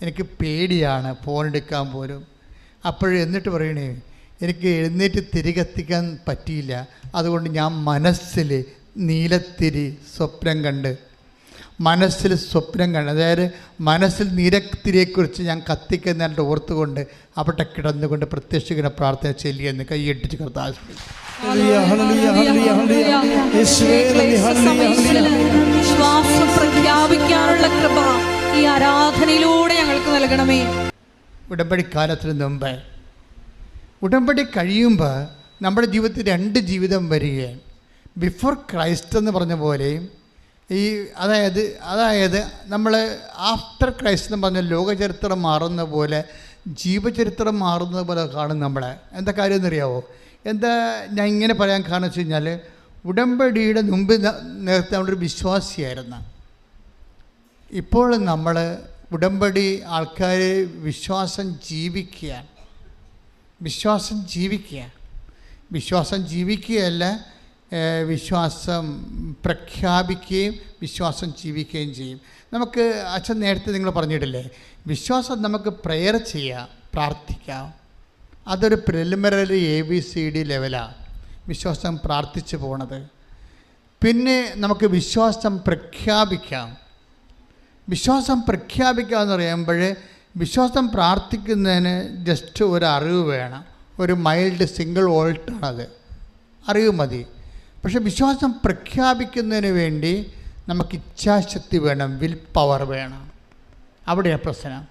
എനിക്ക് പേടിയാണ് ഫോൺ എടുക്കാൻ പോലും. അപ്പോഴും എന്നിട്ട് പറയണേ, എനിക്ക് എഴുന്നേറ്റ് തിരികെത്തിക്കാൻ പറ്റിയില്ല, അതുകൊണ്ട് ഞാൻ മനസ്സിൽ നീലത്തിരി സ്വപ്നം കണ്ട്, അതായത് മനസ്സിൽ നീലത്തിരിയെക്കുറിച്ച് ഞാൻ കത്തിക്കുന്നതിൻ്റെ ഓർത്തുകൊണ്ട് അവിടെ കിടന്നുകൊണ്ട് പ്രത്യക്ഷീകരണ പ്രാർത്ഥന ചൊല്ലിയെന്ന് കൈയിട്ടിച്ച് കർത്താവ് വിശ്വാസം പ്രഖ്യാപിക്കാനുള്ള കൃപ ഈ ആരാധനയിലൂടെ ഞങ്ങൾക്ക് നൽകണമേ. ഉടമ്പടി കാലത്തിന് മുമ്പ്, ഉടമ്പടി കഴിയുമ്പോൾ നമ്മുടെ ജീവിതത്തിൽ 2 ജീവിതം വരികയാണ്. ബിഫോർ ക്രൈസ്റ്റ് എന്ന് പറഞ്ഞ പോലെയും അതായത് നമ്മൾ ആഫ്റ്റർ ക്രൈസ്റ്റ് എന്ന് പറഞ്ഞ ലോകചരിത്രം മാറുന്ന പോലെ ജീവചരിത്രം മാറുന്നത് പോലെ കാണും നമ്മളെ. എന്താ കാര്യം എന്നറിയാവോ? എന്താ ഞാൻ ഇങ്ങനെ പറയാൻ കാരണം വെച്ച് കഴിഞ്ഞാൽ, ഉടമ്പടിയുടെ മുമ്പ് നേരത്തെ നമ്മളൊരു വിശ്വാസിയായിരുന്നു. ഇപ്പോൾ നമ്മൾ ഉടമ്പടി ആൾക്കാർ വിശ്വാസം ജീവിക്കുകയല്ല, വിശ്വാസം പ്രഖ്യാപിക്കുകയും വിശ്വാസം ജീവിക്കുകയും ചെയ്യും. നമുക്ക് അച്ഛൻ നേരത്തെ നിങ്ങൾ പറഞ്ഞിട്ടില്ലേ, വിശ്വാസം നമുക്ക് പ്രെയർ ചെയ്യാം, പ്രാർത്ഥിക്കാം. അതൊരു പ്രിലിമിനറി ABCD ലെവലാണ് വിശ്വാസം പ്രാർത്ഥിച്ചു പോണത്. പിന്നെ നമുക്ക് വിശ്വാസം പ്രഖ്യാപിക്കാം. എന്ന് പറയുമ്പോൾ വിശ്വാസം പ്രാർത്ഥിക്കുന്നതിന് ജസ്റ്റ് ഒരു അറിവ് വേണം. ഒരു മൈൽഡ് സിംഗിൾ വോൾട്ടാണത്, അറിവ് മതി. പക്ഷെ വിശ്വാസം പ്രഖ്യാപിക്കുന്നതിന് വേണ്ടി നമുക്ക് ഇച്ഛാശക്തി വേണം, വിൽ പവർ വേണം. അവിടെയാണ് പ്രശ്നം.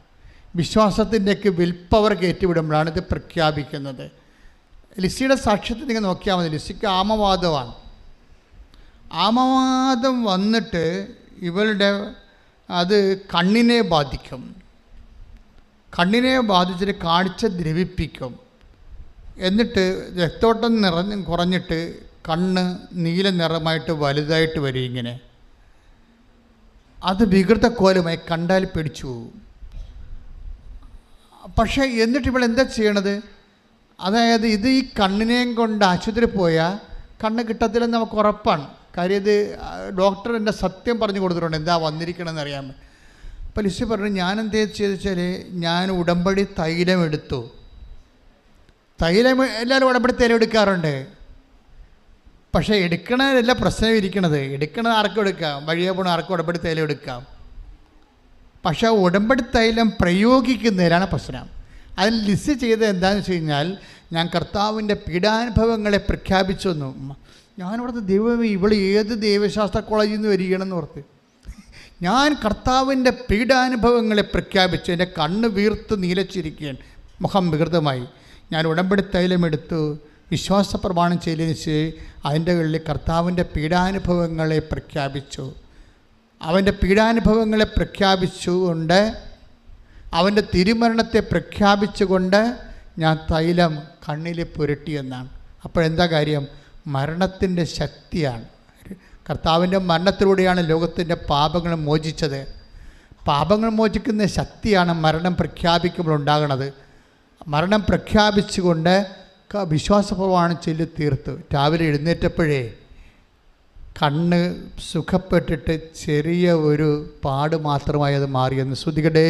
വിശ്വാസത്തിൻ്റെയൊക്കെ വിൽ പവർ കയറ്റിവിടുമ്പോഴാണ് ഇത് പ്രഖ്യാപിക്കുന്നത്. ലിസിയുടെ സാക്ഷ്യത്തിൽ നിങ്ങൾ നോക്കിയാൽ മതി. ലിസിക്ക് ആമവാദമാണ്. ആമവാദം വന്നിട്ട് ഇവളുടെ അത് കണ്ണിനെ ബാധിക്കും. കണ്ണിനെ ബാധിച്ചിട്ട് കാഴ്ച ദ്രവിപ്പിക്കും. എന്നിട്ട് രക്തോട്ടം കുറഞ്ഞിട്ട് കണ്ണ് നീല നിറമായിട്ട് വലുതായിട്ട് വരും. ഇങ്ങനെ അത് വികൃത കോലമായി കണ്ടാൽ പിടിച്ചു പോകും. പക്ഷേ എന്നിട്ട് ഇവിടെ എന്താ ചെയ്യണത്? അതായത് ഇത് ഈ കണ്ണിനെയും കൊണ്ട് ആശുപത്രി പോയാൽ കണ്ണ് കിട്ടത്തില്ലെന്ന് നമുക്ക് ഉറപ്പാണ്. കാര്യം ഇത് ഡോക്ടർ എൻ്റെ സത്യം പറഞ്ഞു കൊടുത്തിട്ടുണ്ട് എന്താ വന്നിരിക്കണമെന്ന് അറിയാൻ. അപ്പോൾ ലിസി പറഞ്ഞു, ഞാൻ എന്താ ചെയ്തെന്ന് വെച്ചാൽ ഞാൻ ഉടമ്പടി തൈലം എടുത്തു. എല്ലാവരും ഉടമ്പടി തൈലം എടുക്കാറുണ്ട്. പക്ഷേ എടുക്കണതല്ല പ്രശ്നം ഇരിക്കണത്. എടുക്കണത് ആർക്കും എടുക്കാം, വഴിയെ പോണ ആർക്കും ഉടമ്പടി തൈലം എടുക്കാം. പക്ഷേ ഉടമ്പടി തൈലം പ്രയോഗിക്കുന്നതിലാണ് പ്രശ്നം. അതിൽ ലിസ്റ്റ് ചെയ്തത് എന്താണെന്ന് വെച്ച് കഴിഞ്ഞാൽ, ഞാൻ കർത്താവിൻ്റെ പീഡാനുഭവങ്ങളെ പ്രഖ്യാപിച്ചു വന്നു. ഞാനിവിടുത്തെ ദൈവമേ, ഇവൾ ഏത് ദൈവശാസ്ത്ര കോളേജിൽ നിന്ന് വരികയാണെന്ന് ഓർത്ത് ഞാൻ കർത്താവിൻ്റെ പീഡാനുഭവങ്ങളെ പ്രഖ്യാപിച്ചു. എൻ്റെ കണ്ണ് വീർത്ത് നീലച്ചിരിക്കുകയാണ്, മുഖം വികൃതമായി. ഞാൻ ഉടമ്പടി തൈലമെടുത്തു, വിശ്വാസ പ്രമാണം ചെയ്യിച്ച് അതിൻ്റെ ഉള്ളിൽ കർത്താവിൻ്റെ പീഡാനുഭവങ്ങളെ പ്രഖ്യാപിച്ചു. അവൻ്റെ പീഡാനുഭവങ്ങളെ പ്രഖ്യാപിച്ചുകൊണ്ട്, അവൻ്റെ തിരുമരണത്തെ പ്രഖ്യാപിച്ചുകൊണ്ട് ഞാൻ തൈലം കണ്ണിൽ പുരട്ടിയെന്നാണ്. അപ്പോഴെന്താ കാര്യം? മരണത്തിൻ്റെ ശക്തിയാണ്. കർത്താവിൻ്റെ മരണത്തിലൂടെയാണ് ലോകത്തിൻ്റെ പാപങ്ങൾ മോചിച്ചത്. പാപങ്ങൾ മോചിക്കുന്ന ശക്തിയാണ് മരണം പ്രഖ്യാപിക്കുമ്പോൾ ഉണ്ടാകുന്നത്. മരണം പ്രഖ്യാപിച്ചുകൊണ്ട് വിശ്വാസപ്രമാണം ചൊല്ലി തീർത്തു. രാവിലെ എഴുന്നേറ്റപ്പോഴേ കണ്ണ് സുഖപ്പെട്ടിട്ട് ചെറിയ ഒരു പാട് മാത്രമായി അത് മാറിയെന്ന് ശ്രുതികടേ.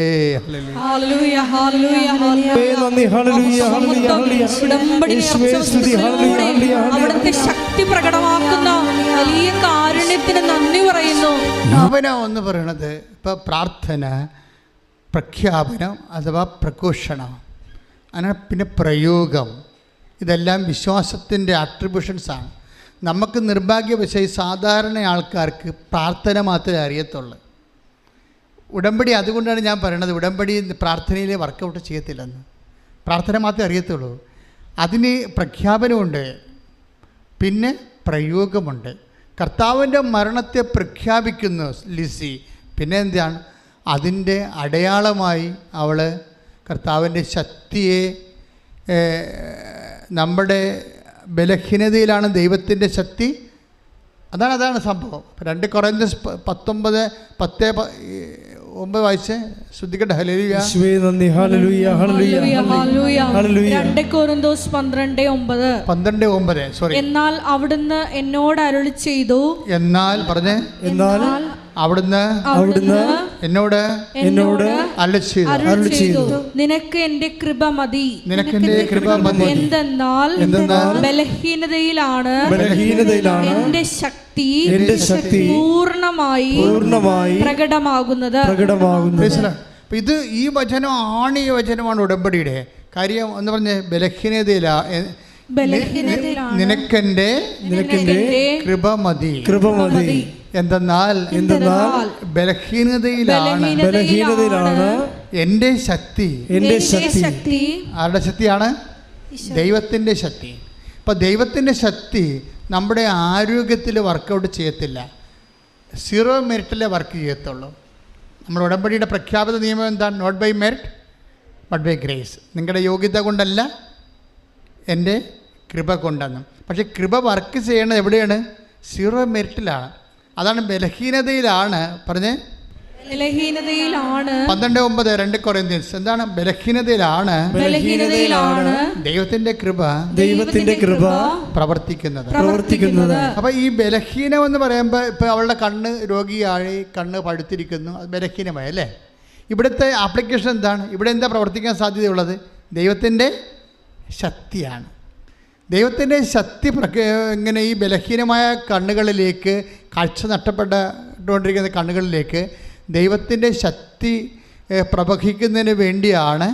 അവിടുത്തെ ശക്തി പ്രകടമാക്കുന്ന വലിയ കാരുണ്യത്തിന് നന്ദി പറയുന്നു. ഭാവന എന്ന് പറയണത് ഇപ്പം പ്രാർത്ഥന, പ്രഖ്യാപനം അഥവാ പ്രഘോഷണം, അങ്ങനെ പിന്നെ പ്രയോഗം, ഇതെല്ലാം വിശ്വാസത്തിൻ്റെ അട്രിബ്യൂഷൻസാണ്. നമുക്ക് നിർഭാഗ്യവശായി സാധാരണ ആൾക്കാർക്ക് പ്രാർത്ഥന മാത്രമേ അറിയത്തുള്ളൂ. ഉടമ്പടി, അതുകൊണ്ടാണ് ഞാൻ പറയണത് ഉടമ്പടി പ്രാർത്ഥനയിലെ വർക്കൗട്ട് ചെയ്യത്തില്ലെന്ന്. പ്രാർത്ഥന മാത്രമേ അറിയത്തുള്ളൂ. അതിന് പ്രഖ്യാപനമുണ്ട്, പിന്നെ പ്രയോഗമുണ്ട്. കർത്താവിൻ്റെ മരണത്തെ പ്രഖ്യാപിക്കുന്നു ലിസി. പിന്നെ എന്താണ്? അതിൻ്റെ അടയാളമായി അവൾ കർത്താവിൻ്റെ ശക്തിയെ, നമ്മുടെ ബലഹീനതയിലാണ് ദൈവത്തിൻ്റെ ശക്തി. അതാണ് സംഭവം. 2 കൊറിന്ത്യസ് 19:10-9 വായിച്ച് ശ്രദ്ധിക്കട്ടെ. ഹല്ലേലൂയ. 2 കൊരിന്തോസ് 12:9. സോറി. എന്നാൽ അവിടുന്ന് എന്നോട് അരുളി ചെയ്തു. എന്നാൽ പറഞ്ഞേ. എന്നാൽ അവിടുന്ന് എന്നോട് അരുളി ചെയ്തു. നിനക്ക് എൻ്റെ കൃപ മതി. എന്തെന്നാൽ ബലഹീനതയിലാണ് എൻ്റെ ശക്തി പൂർണ്ണമായി പ്രകടമാകുന്നത്. ഇത് ഈ വചനം ഈ വചനമാണ് ഉടമ്പടിയുടെ കാര്യം എന്ന് പറഞ്ഞ് ബലഹീനതയിലാണ് നിനക്കെന്റെ കൃപ മതി. എന്തെന്നാൽ ബലഹീനതയിലാണ് എൻ്റെ ശക്തി. ആരുടെ ശക്തിയാണ്? ദൈവത്തിൻ്റെ ശക്തി. അപ്പം ദൈവത്തിൻ്റെ ശക്തി നമ്മുടെ ആരോഗ്യത്തിൽ വർക്കൗട്ട് ചെയ്യത്തില്ല, 0 മെറിറ്റിലെ വർക്ക് ചെയ്യത്തുള്ളൂ. നമ്മൾ ഉടമ്പടിയുടെ പ്രഖ്യാപിത നിയമം എന്താണ്? Not by merit but by grace. നിങ്ങളുടെ യോഗ്യത കൊണ്ടല്ല, എൻ്റെ കൃപ കൊണ്ടെന്ന്. പക്ഷേ കൃപ വർക്ക് ചെയ്യണത് എവിടെയാണ്? 0 മെറിറ്റിലാണ്. അതാണ് ബലഹീനതയിലാണ്. പറഞ്ഞേ. 12:9 2 കൊറിന്ത്യൻസ്. എന്താണ്? ബലഹീനതയിലാണ് ദൈവത്തിന്റെ കൃപ പ്രവർത്തിക്കുന്നത്. അപ്പൊ ഈ ബലഹീനം എന്ന് പറയുമ്പോൾ ഇപ്പൊ അവളുടെ കണ്ണ് രോഗിയായി, കണ്ണ് പഴുത്തിരിക്കുന്നു, അത് ബലഹീനമായി അല്ലേ? ഇവിടുത്തെ ആപ്ലിക്കേഷൻ എന്താണ്? ഇവിടെ എന്താ പ്രവർത്തിക്കാൻ സാധ്യതയുള്ളത്? ദൈവത്തിൻ്റെ ശക്തിയാണ്. ദൈവത്തിൻ്റെ ശക്തി ഇങ്ങനെ ഈ ബലഹീനമായ കണ്ണുകളിലേക്ക്, കാഴ്ച നഷ്ടപ്പെട്ടുകൊണ്ടിരിക്കുന്ന കണ്ണുകളിലേക്ക് ദൈവത്തിൻ്റെ ശക്തി പ്രവഹിക്കുന്നതിന് വേണ്ടിയാണ്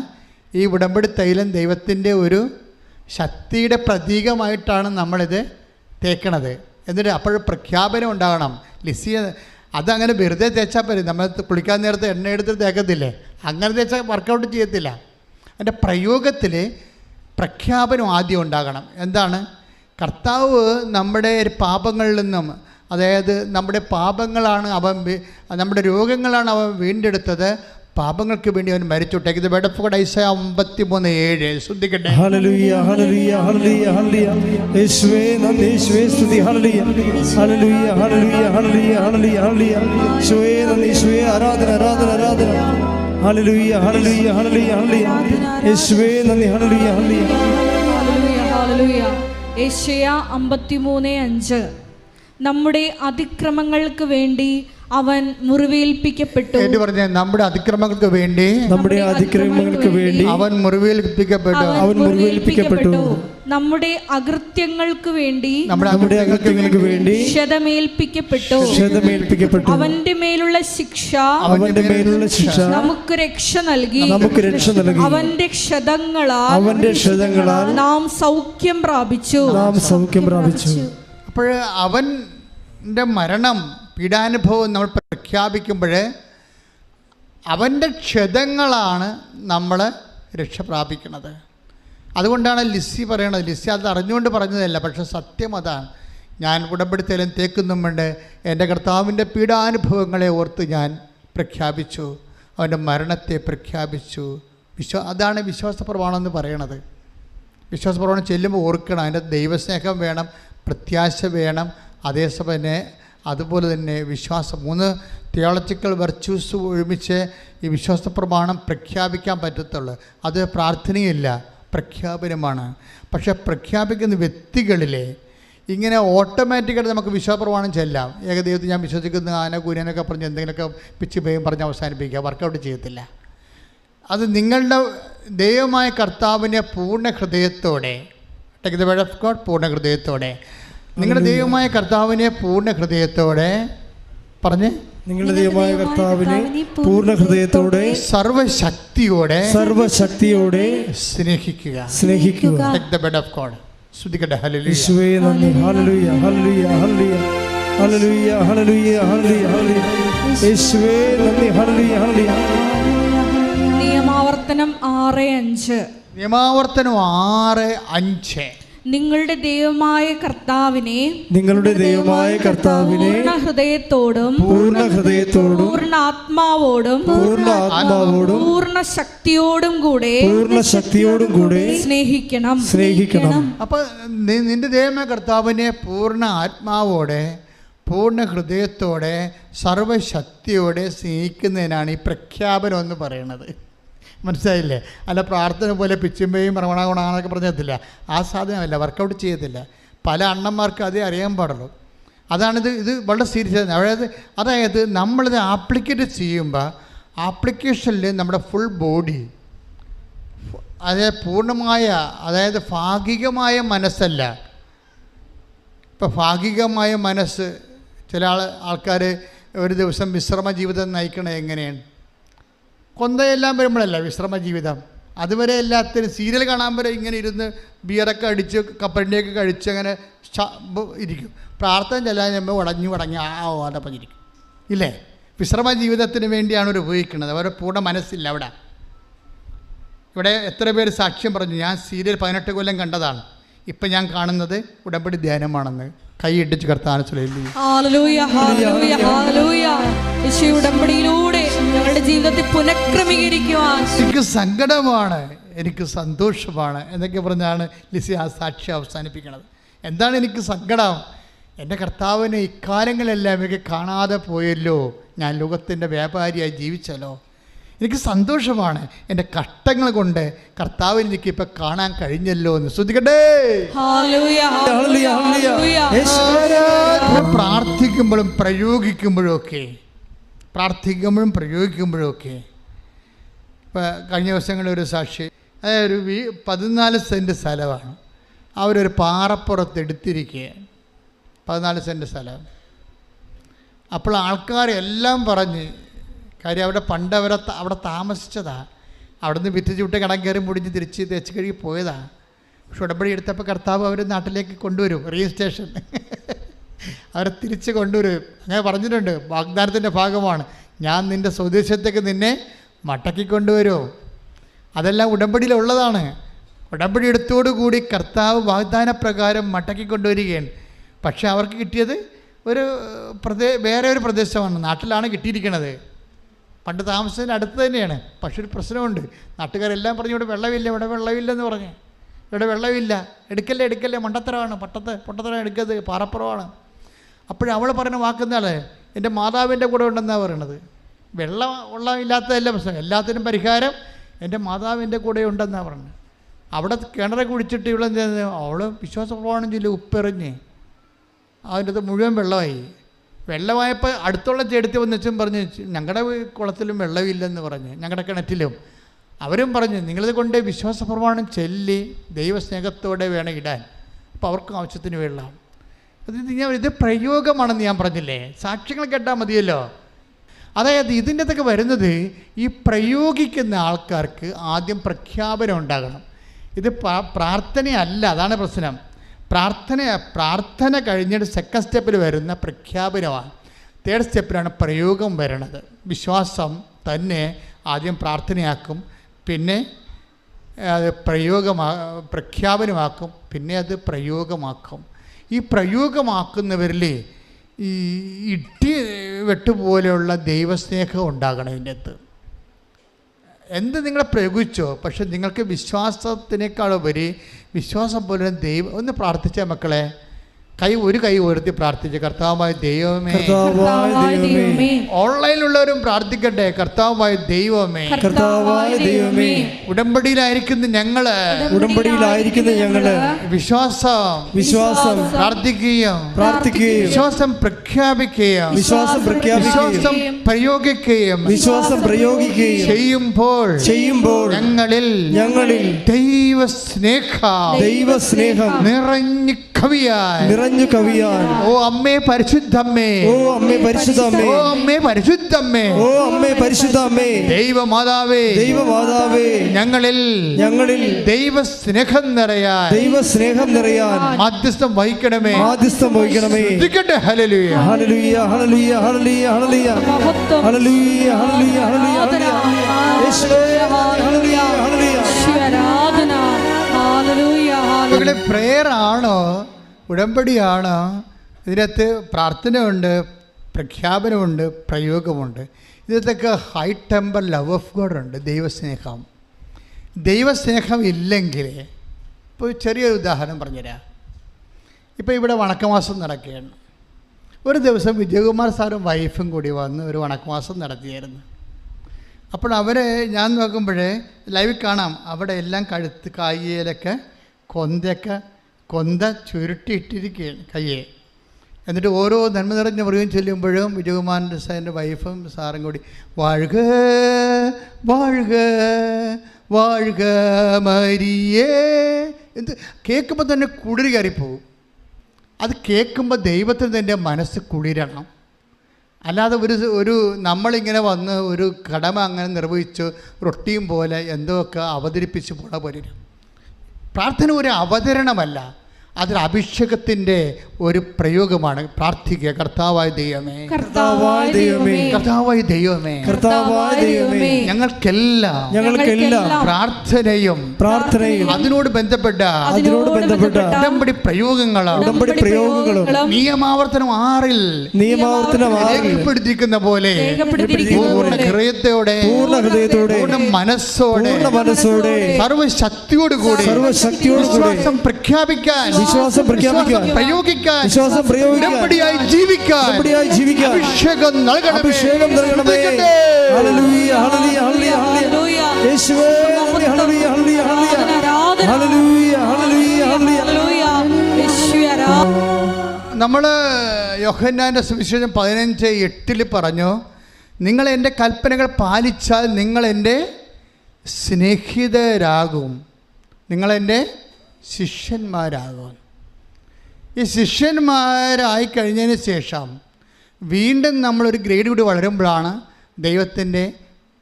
ഈ ഉടമ്പടി തൈലം ദൈവത്തിൻ്റെ ഒരു ശക്തിയുടെ പ്രതീകമായിട്ടാണ് നമ്മളിത് തേക്കണത്. എന്നിട്ട് അപ്പോൾ പ്രഖ്യാപനം ഉണ്ടാകണം. ലിസിയ അതങ്ങനെ വെറുതെ തേച്ചാൽ പോലും, നമ്മൾ കുളിക്കാൻ നേരത്തെ എണ്ണ എടുത്ത് തേക്കത്തില്ലേ, അങ്ങനെ തേച്ചാൽ വർക്കൗട്ട് ചെയ്യത്തില്ല. അതിൻ്റെ പ്രയോഗത്തിൽ പ്രഖ്യാപനം ആദ്യം ഉണ്ടാകണം. എന്താണ്? കർത്താവ് നമ്മുടെ പാപങ്ങളിൽ നിന്നും, അതായത് നമ്മുടെ പാപങ്ങളാണ് നമ്മുടെ രോഗങ്ങളാണ് അവൻ വീണ്ടെടുത്തത്. പാപങ്ങൾക്ക് വേണ്ടി അവൻ മരിച്ചു. Take the word of God. Isaiah 53:7. ശ്രദ്ധിക്കട്ടെ. ഹല്ലേലൂയ ഹല്ലേലൂയ ഹല്ലേലൂയ ഹല്ലേലൂയ. യേശുവേ നന്ദി, യേശുവേ സ്തുതി. ഹല്ലേലൂയ ഹല്ലേലൂയ ഹല്ലേലൂയ ഹല്ലേലൂയ ഹല്ലേലൂയ ഹല്ലേലൂയ. യേശുവേ നന്ദി, യേശുവേ ആരാധന ആരാധന ആരാധന. ഹല്ലേലൂയ ഹല്ലേലൂയ ഹല്ലേലൂയ ഹല്ലേലൂയ. യേശുവേ നന്ദി. ഹല്ലേലൂയ ഹല്ലേലൂയ ഹല്ലേലൂയ. യേശയ്യ 53:5. നമ്മുടെ അതിക്രമങ്ങൾക്ക് വേണ്ടി അവൻ മുറിവേൽപ്പിക്കപ്പെട്ടു. നമ്മുടെ അതിക്രമങ്ങൾക്ക് വേണ്ടി അവൻ മുറിവേൽപ്പിക്കപ്പെട്ടു. നമ്മുടെ അകൃത്യങ്ങൾക്ക് വേണ്ടി ക്ഷതമേൽപ്പിക്കപ്പെട്ടു. അവന്റെ മേലുള്ള ശിക്ഷ നമുക്ക് രക്ഷ നൽകി. അവന്റെ ക്ഷതങ്ങളാൽ നാം സൗഖ്യം പ്രാപിച്ചു. അപ്പോൾ അവൻ്റെ മരണം, പീഡാനുഭവം നമ്മൾ പ്രഖ്യാപിക്കുമ്പോൾ അവൻ്റെ ക്ഷതങ്ങളാണ് നമ്മൾ രക്ഷ പ്രാപിക്കുന്നത്. അതുകൊണ്ടാണ് ലിസി പറയണത്. ലിസി അത് അറിഞ്ഞുകൊണ്ട് പറഞ്ഞതല്ല, പക്ഷെ സത്യം അതാണ്. ഞാൻ ഉടമ്പടിത്തേലും തേക്കുന്നും വേണ്ട എൻ്റെ കർത്താവിൻ്റെ പീഡാനുഭവങ്ങളെ ഓർത്ത് ഞാൻ പ്രഖ്യാപിച്ചു, അവൻ്റെ മരണത്തെ പ്രഖ്യാപിച്ചു. അതാണ് വിശ്വാസ പ്രമാണം എന്ന് പറയണത്. വിശ്വാസപ്രമാണം ചെല്ലുമ്പോൾ ഓർക്കണം, അതിൻ്റെ ദൈവസ്നേഹം വേണം, പ്രത്യാശ വേണം, അതേസമയം തന്നെ അതുപോലെ തന്നെ വിശ്വാസം. 3 തിയോളജിക്കൽ വെർച്യൂസ് ഒരുമിച്ച് ഈ വിശ്വാസ പ്രമാണം പ്രഖ്യാപിക്കാൻ പറ്റത്തുള്ളൂ. അത് പ്രാർത്ഥനയില്ല, പ്രഖ്യാപനമാണ്. പക്ഷേ പ്രഖ്യാപിക്കുന്ന വ്യക്തികളിലെ ഇങ്ങനെ ഓട്ടോമാറ്റിക്കായിട്ട് നമുക്ക് വിശ്വാസപ്രമാണം ചെല്ലാം. ഏകദൈവത്തിൽ ഞാൻ വിശ്വസിക്കുന്ന ആനകൂനൊക്കെ പറഞ്ഞ് എന്തെങ്കിലുമൊക്കെ പിച്ച് പേയും പറഞ്ഞ് അവസാനിപ്പിക്കുക, വർക്കൗട്ട് ചെയ്യത്തില്ല. അത് നിങ്ങളുടെ ദൈവമായ കർത്താവിനെ പൂർണ്ണ ഹൃദയത്തോടെ, take the word of God, പൂർണ്ണ ഹൃദയത്തോടെ, നിങ്ങളുടെ ദൈവമായ കർത്താവിനെ പൂർണ്ണ ഹൃദയത്തോടെ പറഞ്ഞ്, നിങ്ങളുടെ ദൈവമായ കർത്താവിനെ പൂർണ്ണ ഹൃദയത്തോടെ സർവശക്തിയോടെ സ്നേഹിക്കുക. Take the word of God. സ്തുതിക്കട്ടെ. ഹല്ലേലൂയ. യേശുവേ നന്ദി. ഹല്ലേലൂയ ഹല്ലേലൂയ ഹല്ലേലൂയ ഹല്ലേലൂയ ഹല്ലേലൂയ ഹല്ലേലൂയ. യേശുവേ നന്ദി. ഹല്ലേലൂയ ഹല്ലേലൂയ. നിയമാവർത്തനം 6:5. നിയമാവർത്തനം 6:5. നിങ്ങളുടെ ദൈവമായ കർത്താവിനെ പൂർണ്ണ ഹൃദയത്തോടും പൂർണ്ണ ആത്മാവോടും പൂർണ്ണ ശക്തിയോടും കൂടെ സ്നേഹിക്കണം. അപ്പൊ നിന്റെ ദൈവമായ കർത്താവിനെ പൂർണ്ണ ആത്മാവോടെ, പൂർണ്ണ ഹൃദയത്തോടെ, സർവശക്തിയോടെ സ്നേഹിക്കുന്നതിനാണ് ഈ പ്രഖ്യാപനം എന്ന് പറയുന്നത്. മനസ്സിലായില്ലേ? അല്ല പ്രാർത്ഥന പോലെ പിച്ചുമ്പയും റവണഗുണാന്നൊക്കെ പറഞ്ഞത്തില്ല. ആ സാധനമല്ല, വർക്കൗട്ട് ചെയ്യത്തില്ല. പല അണ്ണന്മാർക്ക് അതേ അറിയാൻ പാടുള്ളൂ. ഇത് വളരെ സീരിയസ് ആണ്. അതായത് നമ്മളിത് ആപ്ലിക്കേറ്റ് ചെയ്യുമ്പോൾ ആപ്ലിക്കേഷനിൽ നമ്മുടെ ഫുൾ ബോഡി, അതായത് പൂർണ്ണമായ, അതായത് ഭാഗികമായ മനസ്സല്ല. ഇപ്പം ഭാഗികമായ മനസ്സ്, ചില ആൾക്കാർ ഒരു ദിവസം വിശ്രമ ജീവിതം നയിക്കണത് എങ്ങനെയാണ്? കൊന്തയെല്ലാം വരുമ്പോഴല്ല വിശ്രമ ജീവിതം. അതുവരെ എല്ലാത്തിനും സീരിയൽ കാണാൻ വരെ ഇങ്ങനെ ഇരുന്ന് ബിയറൊക്കെ അടിച്ച് കപ്പലിൻ്റെയൊക്കെ കഴിച്ച് അങ്ങനെ ഇരിക്കും. പ്രാർത്ഥന ചെല്ലാൻ ചെല്ലുമ്പോൾ ഉടഞ്ഞ് അവിടെ പറഞ്ഞിരിക്കും. ഇല്ലേ? വിശ്രമ ജീവിതത്തിന് വേണ്ടിയാണ് അവർ ഉപയോഗിക്കുന്നത്. അവരുടെ പൂർണ്ണ മനസ്സില്ല അവിടെ. ഇവിടെ എത്ര പേര് സാക്ഷ്യം പറഞ്ഞു, ഞാൻ സീരിയൽ 18 കൊല്ലം കണ്ടതാണ്, ഇപ്പം ഞാൻ കാണുന്നത് ഉടമ്പടി ധ്യാനമാണെന്ന്. കൈയിട്ടിച്ച് കർത്താവിനെ സ്തുതിക്കുന്നു. ഹല്ലേലൂയ ഹല്ലേലൂയ ഹല്ലേലൂയ. യേശു ഉടമ്പടിയിലൂടെ ഞങ്ങളുടെ ജീവിതത്തെ പുനഃക്രമീകരിക്കുവാൻ. എനിക്ക് സങ്കടമാണ്, എനിക്ക് സന്തോഷമാണ് എന്നൊക്കെ പറഞ്ഞാണ് ലിസി ആ സാക്ഷ്യം അവസാനിപ്പിക്കുന്നത്. എന്താണ് എനിക്ക് സങ്കടം? എൻ്റെ കർത്താവിനെ ഇക്കാലങ്ങളെല്ലാം എനിക്ക് കാണാതെ പോയല്ലോ, ഞാൻ ലോകത്തിൻ്റെ വ്യാപാരിയായി ജീവിച്ചല്ലോ. എനിക്ക് സന്തോഷമാണ്, എൻ്റെ കഷ്ടങ്ങൾ കൊണ്ട് കർത്താവിനെ എനിക്ക് ഇപ്പം കാണാൻ കഴിഞ്ഞല്ലോ എന്ന്. ശ്രദ്ധിക്കട്ടെ. പ്രാർത്ഥിക്കുമ്പോഴും പ്രയോഗിക്കുമ്പോഴും ഒക്കെ ഇപ്പം കഴിഞ്ഞ ദിവസങ്ങളിൽ ഒരു സാക്ഷി, അതായത് ഒരു 14 സെൻറ്റ് സ്ഥലമാണ് അവരൊരു പാറപ്പുറത്ത് എടുത്തിരിക്കുക. 14 സെൻറ്റ് സ്ഥലം. അപ്പോൾ ആൾക്കാരെല്ലാം പറഞ്ഞ്, കാര്യം അവിടെ പണ്ട് അവിടെ താമസിച്ചതാണ്, അവിടെ നിന്ന് വിറ്റ് ചൂട്ട് കടം കയറി മുടിഞ്ഞ് തിരിച്ച് തേച്ച് കഴുകി പോയതാണ്. പക്ഷെ ഉടമ്പടി എടുത്തപ്പോൾ കർത്താവ് അവർ നാട്ടിലേക്ക് കൊണ്ടുവരും, രജിസ്ട്രേഷൻ അവരെ തിരിച്ച് കൊണ്ടുവരും. അങ്ങനെ പറഞ്ഞിട്ടുണ്ട്, വാഗ്ദാനത്തിൻ്റെ ഭാഗമാണ്, ഞാൻ നിൻ്റെ സ്വദേശത്തേക്ക് നിന്നെ മടക്കി കൊണ്ടുവരും. അതെല്ലാം ഉടമ്പടിയിലുള്ളതാണ്. ഉടമ്പടി എടുത്തോടുകൂടി കർത്താവ് വാഗ്ദാനപ്രകാരം മടക്കി കൊണ്ടുവരികയാണ്. പക്ഷേ അവർക്ക് കിട്ടിയത് വേറെ ഒരു പ്രദേശമാണ്, നാട്ടിലാണ് കിട്ടിയിരിക്കുന്നത്. പണ്ട് താമസത്തിന് അടുത്ത് തന്നെയാണ്. പക്ഷെ ഒരു പ്രശ്നമുണ്ട്, നാട്ടുകാരെല്ലാം പറഞ്ഞു ഇവിടെ വെള്ളമില്ലെന്ന് പറഞ്ഞ്, ഇവിടെ വെള്ളമില്ല, എടുക്കല്ലേ, മണ്ടത്തരമാണ്, പൊട്ടത്തരം എടുക്കരുത്, പാറപ്പുറമാണ്. അപ്പോഴവൾ പറയുന്ന വാക്കുന്നാളെ എൻ്റെ മാതാവിൻ്റെ കൂടെ ഉണ്ടെന്നാണ് പറയണത്. വെള്ളമില്ലാത്തതല്ല പ്രശ്നം, എല്ലാത്തിനും പരിഹാരം എൻ്റെ മാതാവിൻ്റെ കൂടെ ഉണ്ടെന്നാണ് പറഞ്ഞത്. അവിടെ കിണറെ കുടിച്ചിട്ട് ഇവളെന്ത് ചെയ്യുന്നത്, അവൾ വിശ്വാസപ്രമാണം ചൊല്ലി ഉപ്പെറിഞ്ഞ് അതിൻ്റെ മുഴുവൻ വെള്ളമായപ്പോൾ അടുത്തുള്ള ചേട്ടത്തി വന്നിച്ചും പറഞ്ഞ് ഞങ്ങളുടെ കുളത്തിലും വെള്ളമില്ലെന്ന് പറഞ്ഞ്, ഞങ്ങളുടെ കിണറ്റിലും. അവരും പറഞ്ഞ് നിങ്ങളിത് കൊണ്ട് വിശ്വാസപ്രമാണം ചൊല്ലി ദൈവസ്നേഹത്തോടെ വേണം ഇടാൻ. അപ്പോൾ അവർക്ക് ആവശ്യത്തിന് വെള്ളം. ഇത് പ്രയോഗമാണെന്ന് ഞാൻ പറഞ്ഞില്ലേ, സാക്ഷ്യങ്ങൾ കേട്ടാൽ മതിയല്ലോ. അതായത് ഇതിൻ്റെ അതൊക്കെ വരുന്നത് ഈ പ്രയോഗിക്കുന്ന ആൾക്കാർക്ക് ആദ്യം പ്രഖ്യാപനം ഉണ്ടാകണം. ഇത് പ്രാർത്ഥനയല്ല, അതാണ് പ്രശ്നം. പ്രാർത്ഥന കഴിഞ്ഞിട്ട് സെക്കൻഡ് സ്റ്റെപ്പിൽ വരുന്ന പ്രഖ്യാപനമാണ്. തേർഡ് സ്റ്റെപ്പിലാണ് പ്രയോഗം വരണത്. വിശ്വാസം തന്നെ ആദ്യം പ്രാർത്ഥനയാക്കും, പിന്നെ അത് പ്രഖ്യാപനമാക്കും, പിന്നെ അത് പ്രയോഗമാക്കും. ഈ പ്രയോഗമാക്കുന്നവരിൽ ഈ ഇട്ടി വെട്ടുപോലെയുള്ള ദൈവസ്നേഹം ഉണ്ടാകണം. ഇതിൻ്റെ അകത്ത് എന്ത് നിങ്ങൾ പ്രയോഗിച്ചോ, പക്ഷെ നിങ്ങൾക്ക് വിശ്വാസത്തിനേക്കാളുപരി വിശ്വാസം പോലെ ദൈവം ഒന്ന് പ്രാർത്ഥിച്ച മക്കളെ, ഒരു കൈ ഉയർത്തി പ്രാർത്ഥിച്ചു, കർത്താവായ ദൈവമേ. ഓൺലൈനിലുള്ളവരും പ്രാർത്ഥിക്കട്ടെ, കർത്താവായ ദൈവമേ, ഉടമ്പടിയിലായിരിക്കുന്ന ഞങ്ങള് വിശ്വാസം പ്രാർത്ഥിക്കുകയും വിശ്വാസം പ്രഖ്യാപിക്കുകയും വിശ്വാസം പ്രയോഗിക്കുകയും ചെയ്യുമ്പോൾ ഞങ്ങളിൽ ദൈവസ്നേഹം നിറഞ്ഞു കവിയാൻ ഓ അമ്മേ പരിശുദ്ധമ്മേ, ദൈവമാതാവേ, ഞങ്ങളിൽ ദൈവസ്നേഹം നിറയാൻ മാധ്യസ്ഥം വഹിക്കണമേ. ശ്രദ്ധിക്കട്ടെ. ഹല്ലേലൂയ, ഹല്ലേലൂയ, ഹല്ലേലൂയ, ഹല്ലേലൂയ, ഹല്ലേലൂയ, ഹല്ലേലൂയ, ഹല്ലേലൂയ, ഹല്ലേലൂയ, യേശുവേ, ഹല്ലേലൂയ, ഹല്ലേലൂയ. പ്രേയർ ആണോ ഉടമ്പടിയാണോ? ഇതിനകത്ത് പ്രാർത്ഥനയുണ്ട്, പ്രഖ്യാപനമുണ്ട്, പ്രയോഗമുണ്ട്. ഇതിനകത്തൊക്കെ high temper love of God ഉണ്ട്. ദൈവസ്നേഹം ഇല്ലെങ്കിൽ, ഇപ്പോൾ ചെറിയൊരു ഉദാഹരണം പറഞ്ഞുതരാം. ഇപ്പോൾ ഇവിടെ വണക്കമാസം നടക്കുകയാണ്. ഒരു ദിവസം വിജയകുമാർ സാറും വൈഫും കൂടി വന്ന് ഒരു വണക്കമാസം നടത്തിയായിരുന്നു. അപ്പോൾ അവരെ ഞാൻ നോക്കുമ്പോഴേ ലൈവിൽ കാണാം, അവിടെ എല്ലാം കഴുത്ത് കായിലൊക്കെ കൊന്ത ചുരുട്ടിയിട്ടിരിക്കുകയാണ് കയ്യെ. എന്നിട്ട് ഓരോ നന്മ നിറഞ്ഞ മൃഗം ചെല്ലുമ്പോഴും വിജയകുമാരൻ്റെ സാറിൻ്റെ വൈഫും സാറും കൂടി വാഴുക വാഴുക വാഴുക മരിയേ എന്ത് കേൾക്കുമ്പോൾ തന്നെ കുളിര് കയറിപ്പോവും. അത് കേൾക്കുമ്പോൾ ദൈവത്തിന് തന്നെ മനസ്സ് കുളിരണം. അല്ലാതെ ഒരു നമ്മളിങ്ങനെ വന്ന് ഒരു കടമ അങ്ങനെ നിർവഹിച്ച് റൊട്ടിയും പോലെ എന്തൊക്കെ അവതരിപ്പിച്ച് പോണ പോലെ. പ്രാർത്ഥന ഒരു അവതരണമല്ല, അതൊരു അഭിഷേകത്തിൻ്റെ ഒരു പ്രയോഗമാണ്. പ്രാർത്ഥിക്കുക, കർത്താവായ ദൈവമേ, കർത്താവായ ദൈവമേ, കർത്താവായ ദൈവമേ, കർത്താവായ ദൈവമേ, ഞങ്ങൾക്കെല്ലാം പ്രാർത്ഥനയും അതിനോട് ബന്ധപ്പെട്ട ഉടമ്പടി പ്രയോഗങ്ങളും നിയമാവർത്തനം 6 രേഖപ്പെടുത്തിയിരിക്കുന്ന പോലെ പൂർണ്ണ ഹൃദയത്തോടെ പൂർണ്ണ മനസ്സോടെ സർവശക്തിയോടുകൂടി വിശ്വാസം പ്രഖ്യാപിക്കാൻ പ്രയോഗിക്കാൻ ഉടമ്പടിയായി ജീവിക്കാൻ അഭിഷേകം നൽകണമേ. ഹല്ലേലൂയ, ഹല്ലേലൂയ, ഹല്ലേലൂയ, യേശുവേ, ഹല്ലേലൂയ, ഹല്ലേലൂയ, ഹല്ലേലൂയ, ഹല്ലേലൂയ, ഹല്ലേലൂയ. നമ്മൾ യോഹന്നാൻ്റെ സുവിശേഷം 15:8 പറഞ്ഞു, നിങ്ങൾ എൻ്റെ കൽപ്പനകൾ പാലിച്ചാൽ നിങ്ങൾ എൻ്റെ സ്നേഹിതരാകും, നിങ്ങളെൻ്റെ ശിഷ്യന്മാരാകും. ഈ ശിഷ്യന്മാരായി കഴിഞ്ഞതിന് ശേഷം വീണ്ടും നമ്മളൊരു ഗ്രേഡ് കൂടി വളരുമ്പോഴാണ് ദൈവത്തിൻ്റെ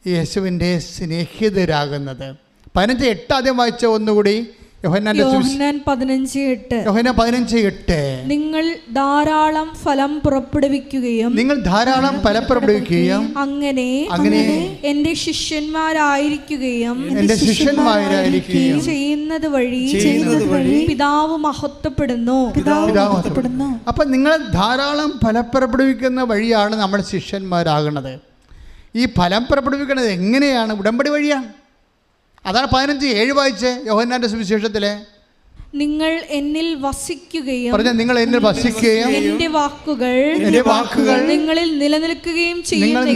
യേശുവിൻ്റെ സ്നേഹിതരാകുന്നത്. 15:8 ആദ്യം വായിച്ച ഒന്നുകൂടി. യോഹന്നാൻ 15:8 നിങ്ങൾ ധാരാളം ഫലം പുറപ്പെടുവിക്കുകയും അങ്ങനെ എന്റെ ശിഷ്യന്മാരായിരിക്കുകയും ചെയ്യുന്നത് വഴി പിതാവ് മഹത്വപ്പെടുന്നു. അപ്പം നിങ്ങൾ ധാരാളം ഫലം പുറപ്പെടുവിക്കുന്ന വഴിയാണ് നമ്മൾ ശിഷ്യന്മാരാകുന്നത്. ഈ ഫലം പുറപ്പെടുവിക്കുന്നത് എങ്ങനെയാണ്? ഉടമ്പടി വഴിയാണ്. അതാണ് 15:7 വായിച്ചേ യോഹന്നാന്റെ സുവിശേഷത്തിലെ. നിങ്ങൾ എന്നിൽ വസിക്കുകയും നിങ്ങൾ എന്നിൽ വസിക്കുകയും എന്റെ വാക്കുകൾ നിങ്ങളിൽ നിലനിൽക്കുകയും ചെയ്താൽ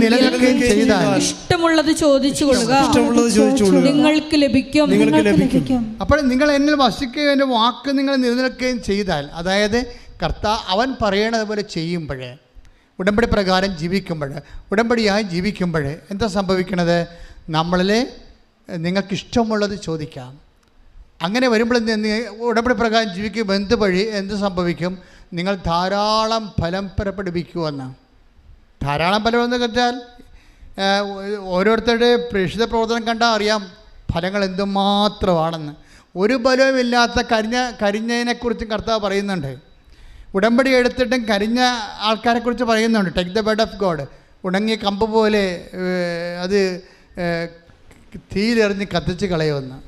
ഇഷ്ടമുള്ളത് ചോദിച്ചു കൊള്ളുക, നിങ്ങൾക്ക് ലഭിക്കും. അപ്പോൾ നിങ്ങൾ എന്നിൽ വസിക്കുകയും എൻ്റെ വാക്ക് നിങ്ങൾ നിലനിൽക്കുകയും ചെയ്താൽ, അതായത് അവൻ പറയണത് പോലെ ചെയ്യുമ്പോൾ, ഉടമ്പടി പ്രകാരം ജീവിക്കുമ്പോൾ, ഉടമ്പടിയായി ജീവിക്കുമ്പോൾ എന്താ സംഭവിക്കണത്? നമ്മളിലെ നിങ്ങൾക്കിഷ്ടമുള്ളത് ചോദിക്കാം. അങ്ങനെ വരുമ്പോൾ ഉടമ്പടി പ്രകാരം ജീവിക്കുമ്പോൾ എന്ത് സംഭവിക്കും? നിങ്ങൾ ധാരാളം ഫലം പുറപ്പെടുവിക്കുമെന്ന്. ധാരാളം ഫലം എന്ന് വെച്ചാൽ ഓരോരുത്തരുടെ പ്രേക്ഷിത പ്രവർത്തനം കണ്ടാൽ അറിയാം ഫലങ്ങൾ എന്തുമാത്രമാണെന്ന്. ഒരു ഫലവുമില്ലാത്ത കരിഞ്ഞതിനെക്കുറിച്ചും കർത്താവ് പറയുന്നുണ്ട്. ഉടമ്പടി എടുത്തിട്ടും കരിഞ്ഞ ആൾക്കാരെക്കുറിച്ച് പറയുന്നുണ്ട്. Take the bed of God. ഉണങ്ങിയ കമ്പ് പോലെ അത് തീയിലെറിഞ്ഞ് കത്തിച്ച് കളയുമെന്ന്.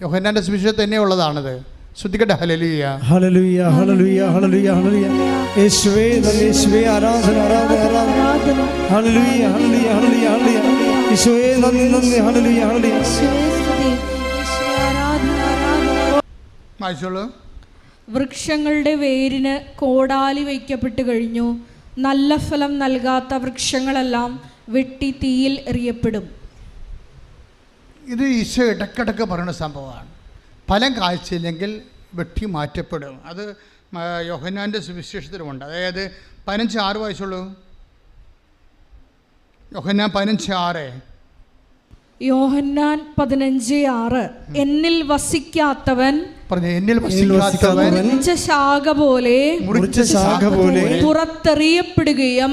യോഹന്നാൻ്റെ സുവിശേഷത്തിൽ തന്നെ ഉള്ളതാണത്. ശ്രദ്ധിക്കട്ടെ. ഹല്ലേലൂയ, ഹല്ലേലൂയ, ഹല്ലേലൂയ, ഹല്ലേലൂയ, ഹല്ലേലൂയ. യേശുവേ നന്ദി, യേശുവേ ആരാധന, ആരാധന, ആരാധന. ഹല്ലേലൂയ, ഹല്ലേലൂയ, ഹല്ലേലൂയ, ഹല്ലേലൂയ. യേശുവേ നന്ദി, നന്ദി. ഹല്ലേലൂയ, ഹല്ലേലൂയ. വായിച്ചോളൂ. വൃക്ഷങ്ങളുടെ വേരിന് കോടാലി വയ്ക്കപ്പെട്ടു കഴിഞ്ഞു. നല്ല ഫലം നൽകാത്ത വൃക്ഷങ്ങളെല്ലാം വെട്ടി തീയിൽ എറിയപ്പെടും. ഇത് ഈശോ ഇടക്കിടക്ക് പറയുന്ന സംഭവമാണ്. ഫലം കാഴ്ചയില്ലെങ്കിൽ വെട്ടി മാറ്റപ്പെടും. അത് യോഹന്നാൻ്റെ സുവിശേഷത്തിലുമുണ്ട്. അതായത് 15:6 വായിച്ചോളൂ. യോഹന്നാൻ 15:6. യോഹന്നാൻ 15:6. എന്നിൽ വസിക്കാത്തവൻ എന്നിൽ വസിക്കാത്തവൻ മുറിച്ച ശാഖ പോലെ പുറത്തെറിയപ്പെടുകയും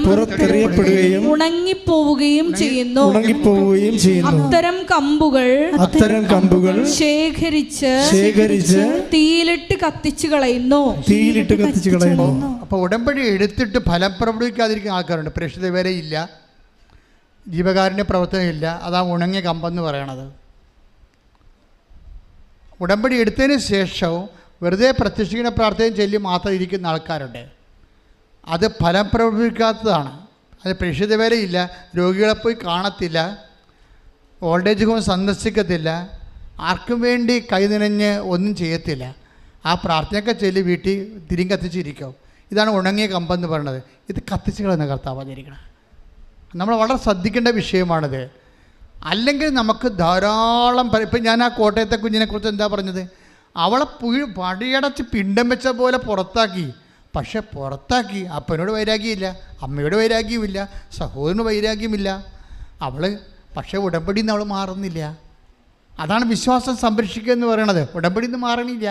ഉണങ്ങിപ്പോവുകയും ചെയ്യുന്നു. അത്തരം കമ്പുകൾ ശേഖരിച്ച് തീയിലിട്ട് കത്തിച്ചു കളയുന്നു. അപ്പോൾ ഉടമ്പടി എടുത്തിട്ട് ഫലം പ്രകടിപ്പിക്കാതിരിക്കുന്ന ആൾക്കാരുണ്ട്. പ്രേക്ഷിത വരെ ഇല്ല, ജീവകാരുണ്യ പ്രവർത്തനം ഇല്ല. അതാ ഉണങ്ങിയ കമ്പെന്ന് പറയണത്. ഉടമ്പടി എടുത്തതിന് ശേഷവും വെറുതെ പ്രത്യക്ഷിക്കുന്ന പ്രാർത്ഥനയും ചൊല്ലി മാത്രം ഇരിക്കുന്ന ആൾക്കാരുണ്ട്. അത് ഫലം പ്രകടിപ്പിക്കാത്തതാണ്. അത് പ്രേക്ഷിത വരെ ഇല്ല, രോഗികളെ പോയി കാണത്തില്ല, ഓൾഡ് ഏജ് ഹോം സന്ദർശിക്കത്തില്ല, ആർക്കും വേണ്ടി കൈ നനഞ്ഞ് ഒന്നും ചെയ്യത്തില്ല. ആ പ്രാർത്ഥനയൊക്കെ ചൊല്ലി വീട്ടിൽ തിരിഞ്ഞ് കത്തിച്ചിരിക്കും. ഇതാണ് ഉണങ്ങിയ കമ്പെന്ന് പറയുന്നത്. ഇത് കത്തിച്ച് കളയുന്ന കർത്താവ് വന്നിരിക്കണം. നമ്മൾ വളരെ ശ്രദ്ധിക്കേണ്ട വിഷയമാണിത്. അല്ലെങ്കിൽ നമുക്ക് ധാരാളം ഇപ്പം ഞാൻ ആ കോട്ടയത്തെ കുഞ്ഞിനെക്കുറിച്ച് എന്താ പറഞ്ഞത്? അവളെ പടിയടച്ച് പിണ്ടം വെച്ച പോലെ പുറത്താക്കി. പക്ഷെ പുറത്താക്കി അപ്പനോട് വൈരാഗ്യമില്ല, അമ്മയോട് വൈരാഗ്യമില്ല, സഹോദരന് വൈരാഗ്യമില്ല. പക്ഷേ ഉടമ്പടിയിൽ നിന്ന് അവൾ മാറുന്നില്ല. അതാണ് വിശ്വാസം സംരക്ഷിക്കുക എന്ന് പറയണത്. ഉടമ്പടിയിൽ നിന്ന് മാറണില്ല.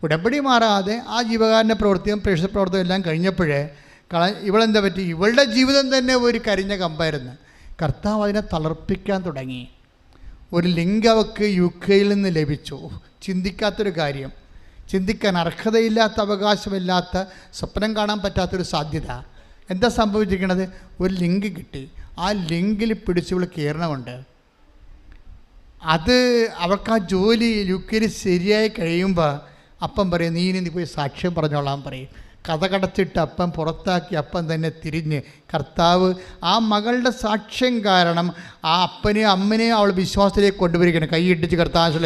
ഉടമ്പടി മാറാതെ ആ ജീവകാരുണ്യ പ്രവൃത്തിയും പ്രേക്ഷിത പ്രവർത്തനം എല്ലാം കഴിഞ്ഞപ്പോഴേ ഇവളെന്താ പറ്റി? ഇവളുടെ ജീവിതം തന്നെ ഒരു കരിഞ്ഞ കമ്പായിരുന്നു. കർത്താവ് അതിനെ തളർപ്പിക്കാൻ തുടങ്ങി. ഒരു ലിങ്ക് അവൾക്ക് UK നിന്ന് ലഭിച്ചു. ചിന്തിക്കാത്തൊരു കാര്യം, ചിന്തിക്കാൻ അർഹതയില്ലാത്ത, അവകാശമില്ലാത്ത, സ്വപ്നം കാണാൻ പറ്റാത്തൊരു സാധ്യത. എന്താ സംഭവിച്ചിരിക്കണത്? ഒരു ലിങ്ക് കിട്ടി. ആ ലിങ്കിൽ പിടിച്ച് ഇവൾ കയറണമുണ്ട്. അത് അവൾക്ക് ആ ജോലി UK ശരിയായി കഴിയുമ്പോൾ അപ്പം പറയും, നീ പോയി സാക്ഷ്യം പറഞ്ഞോളാൻ പറയും. കഥ കടച്ചിട്ട് അപ്പം പുറത്താക്കി അപ്പം തന്നെ തിരിഞ്ഞ് കർത്താവ് ആ മകളുടെ സാക്ഷ്യം കാരണം ആ അപ്പനെയും അമ്മനെയും അവൾ വിശ്വാസത്തിലേക്ക് കൊണ്ടുവരികയാണ്. കൈയിട്ടിച്ച് കർത്താവ്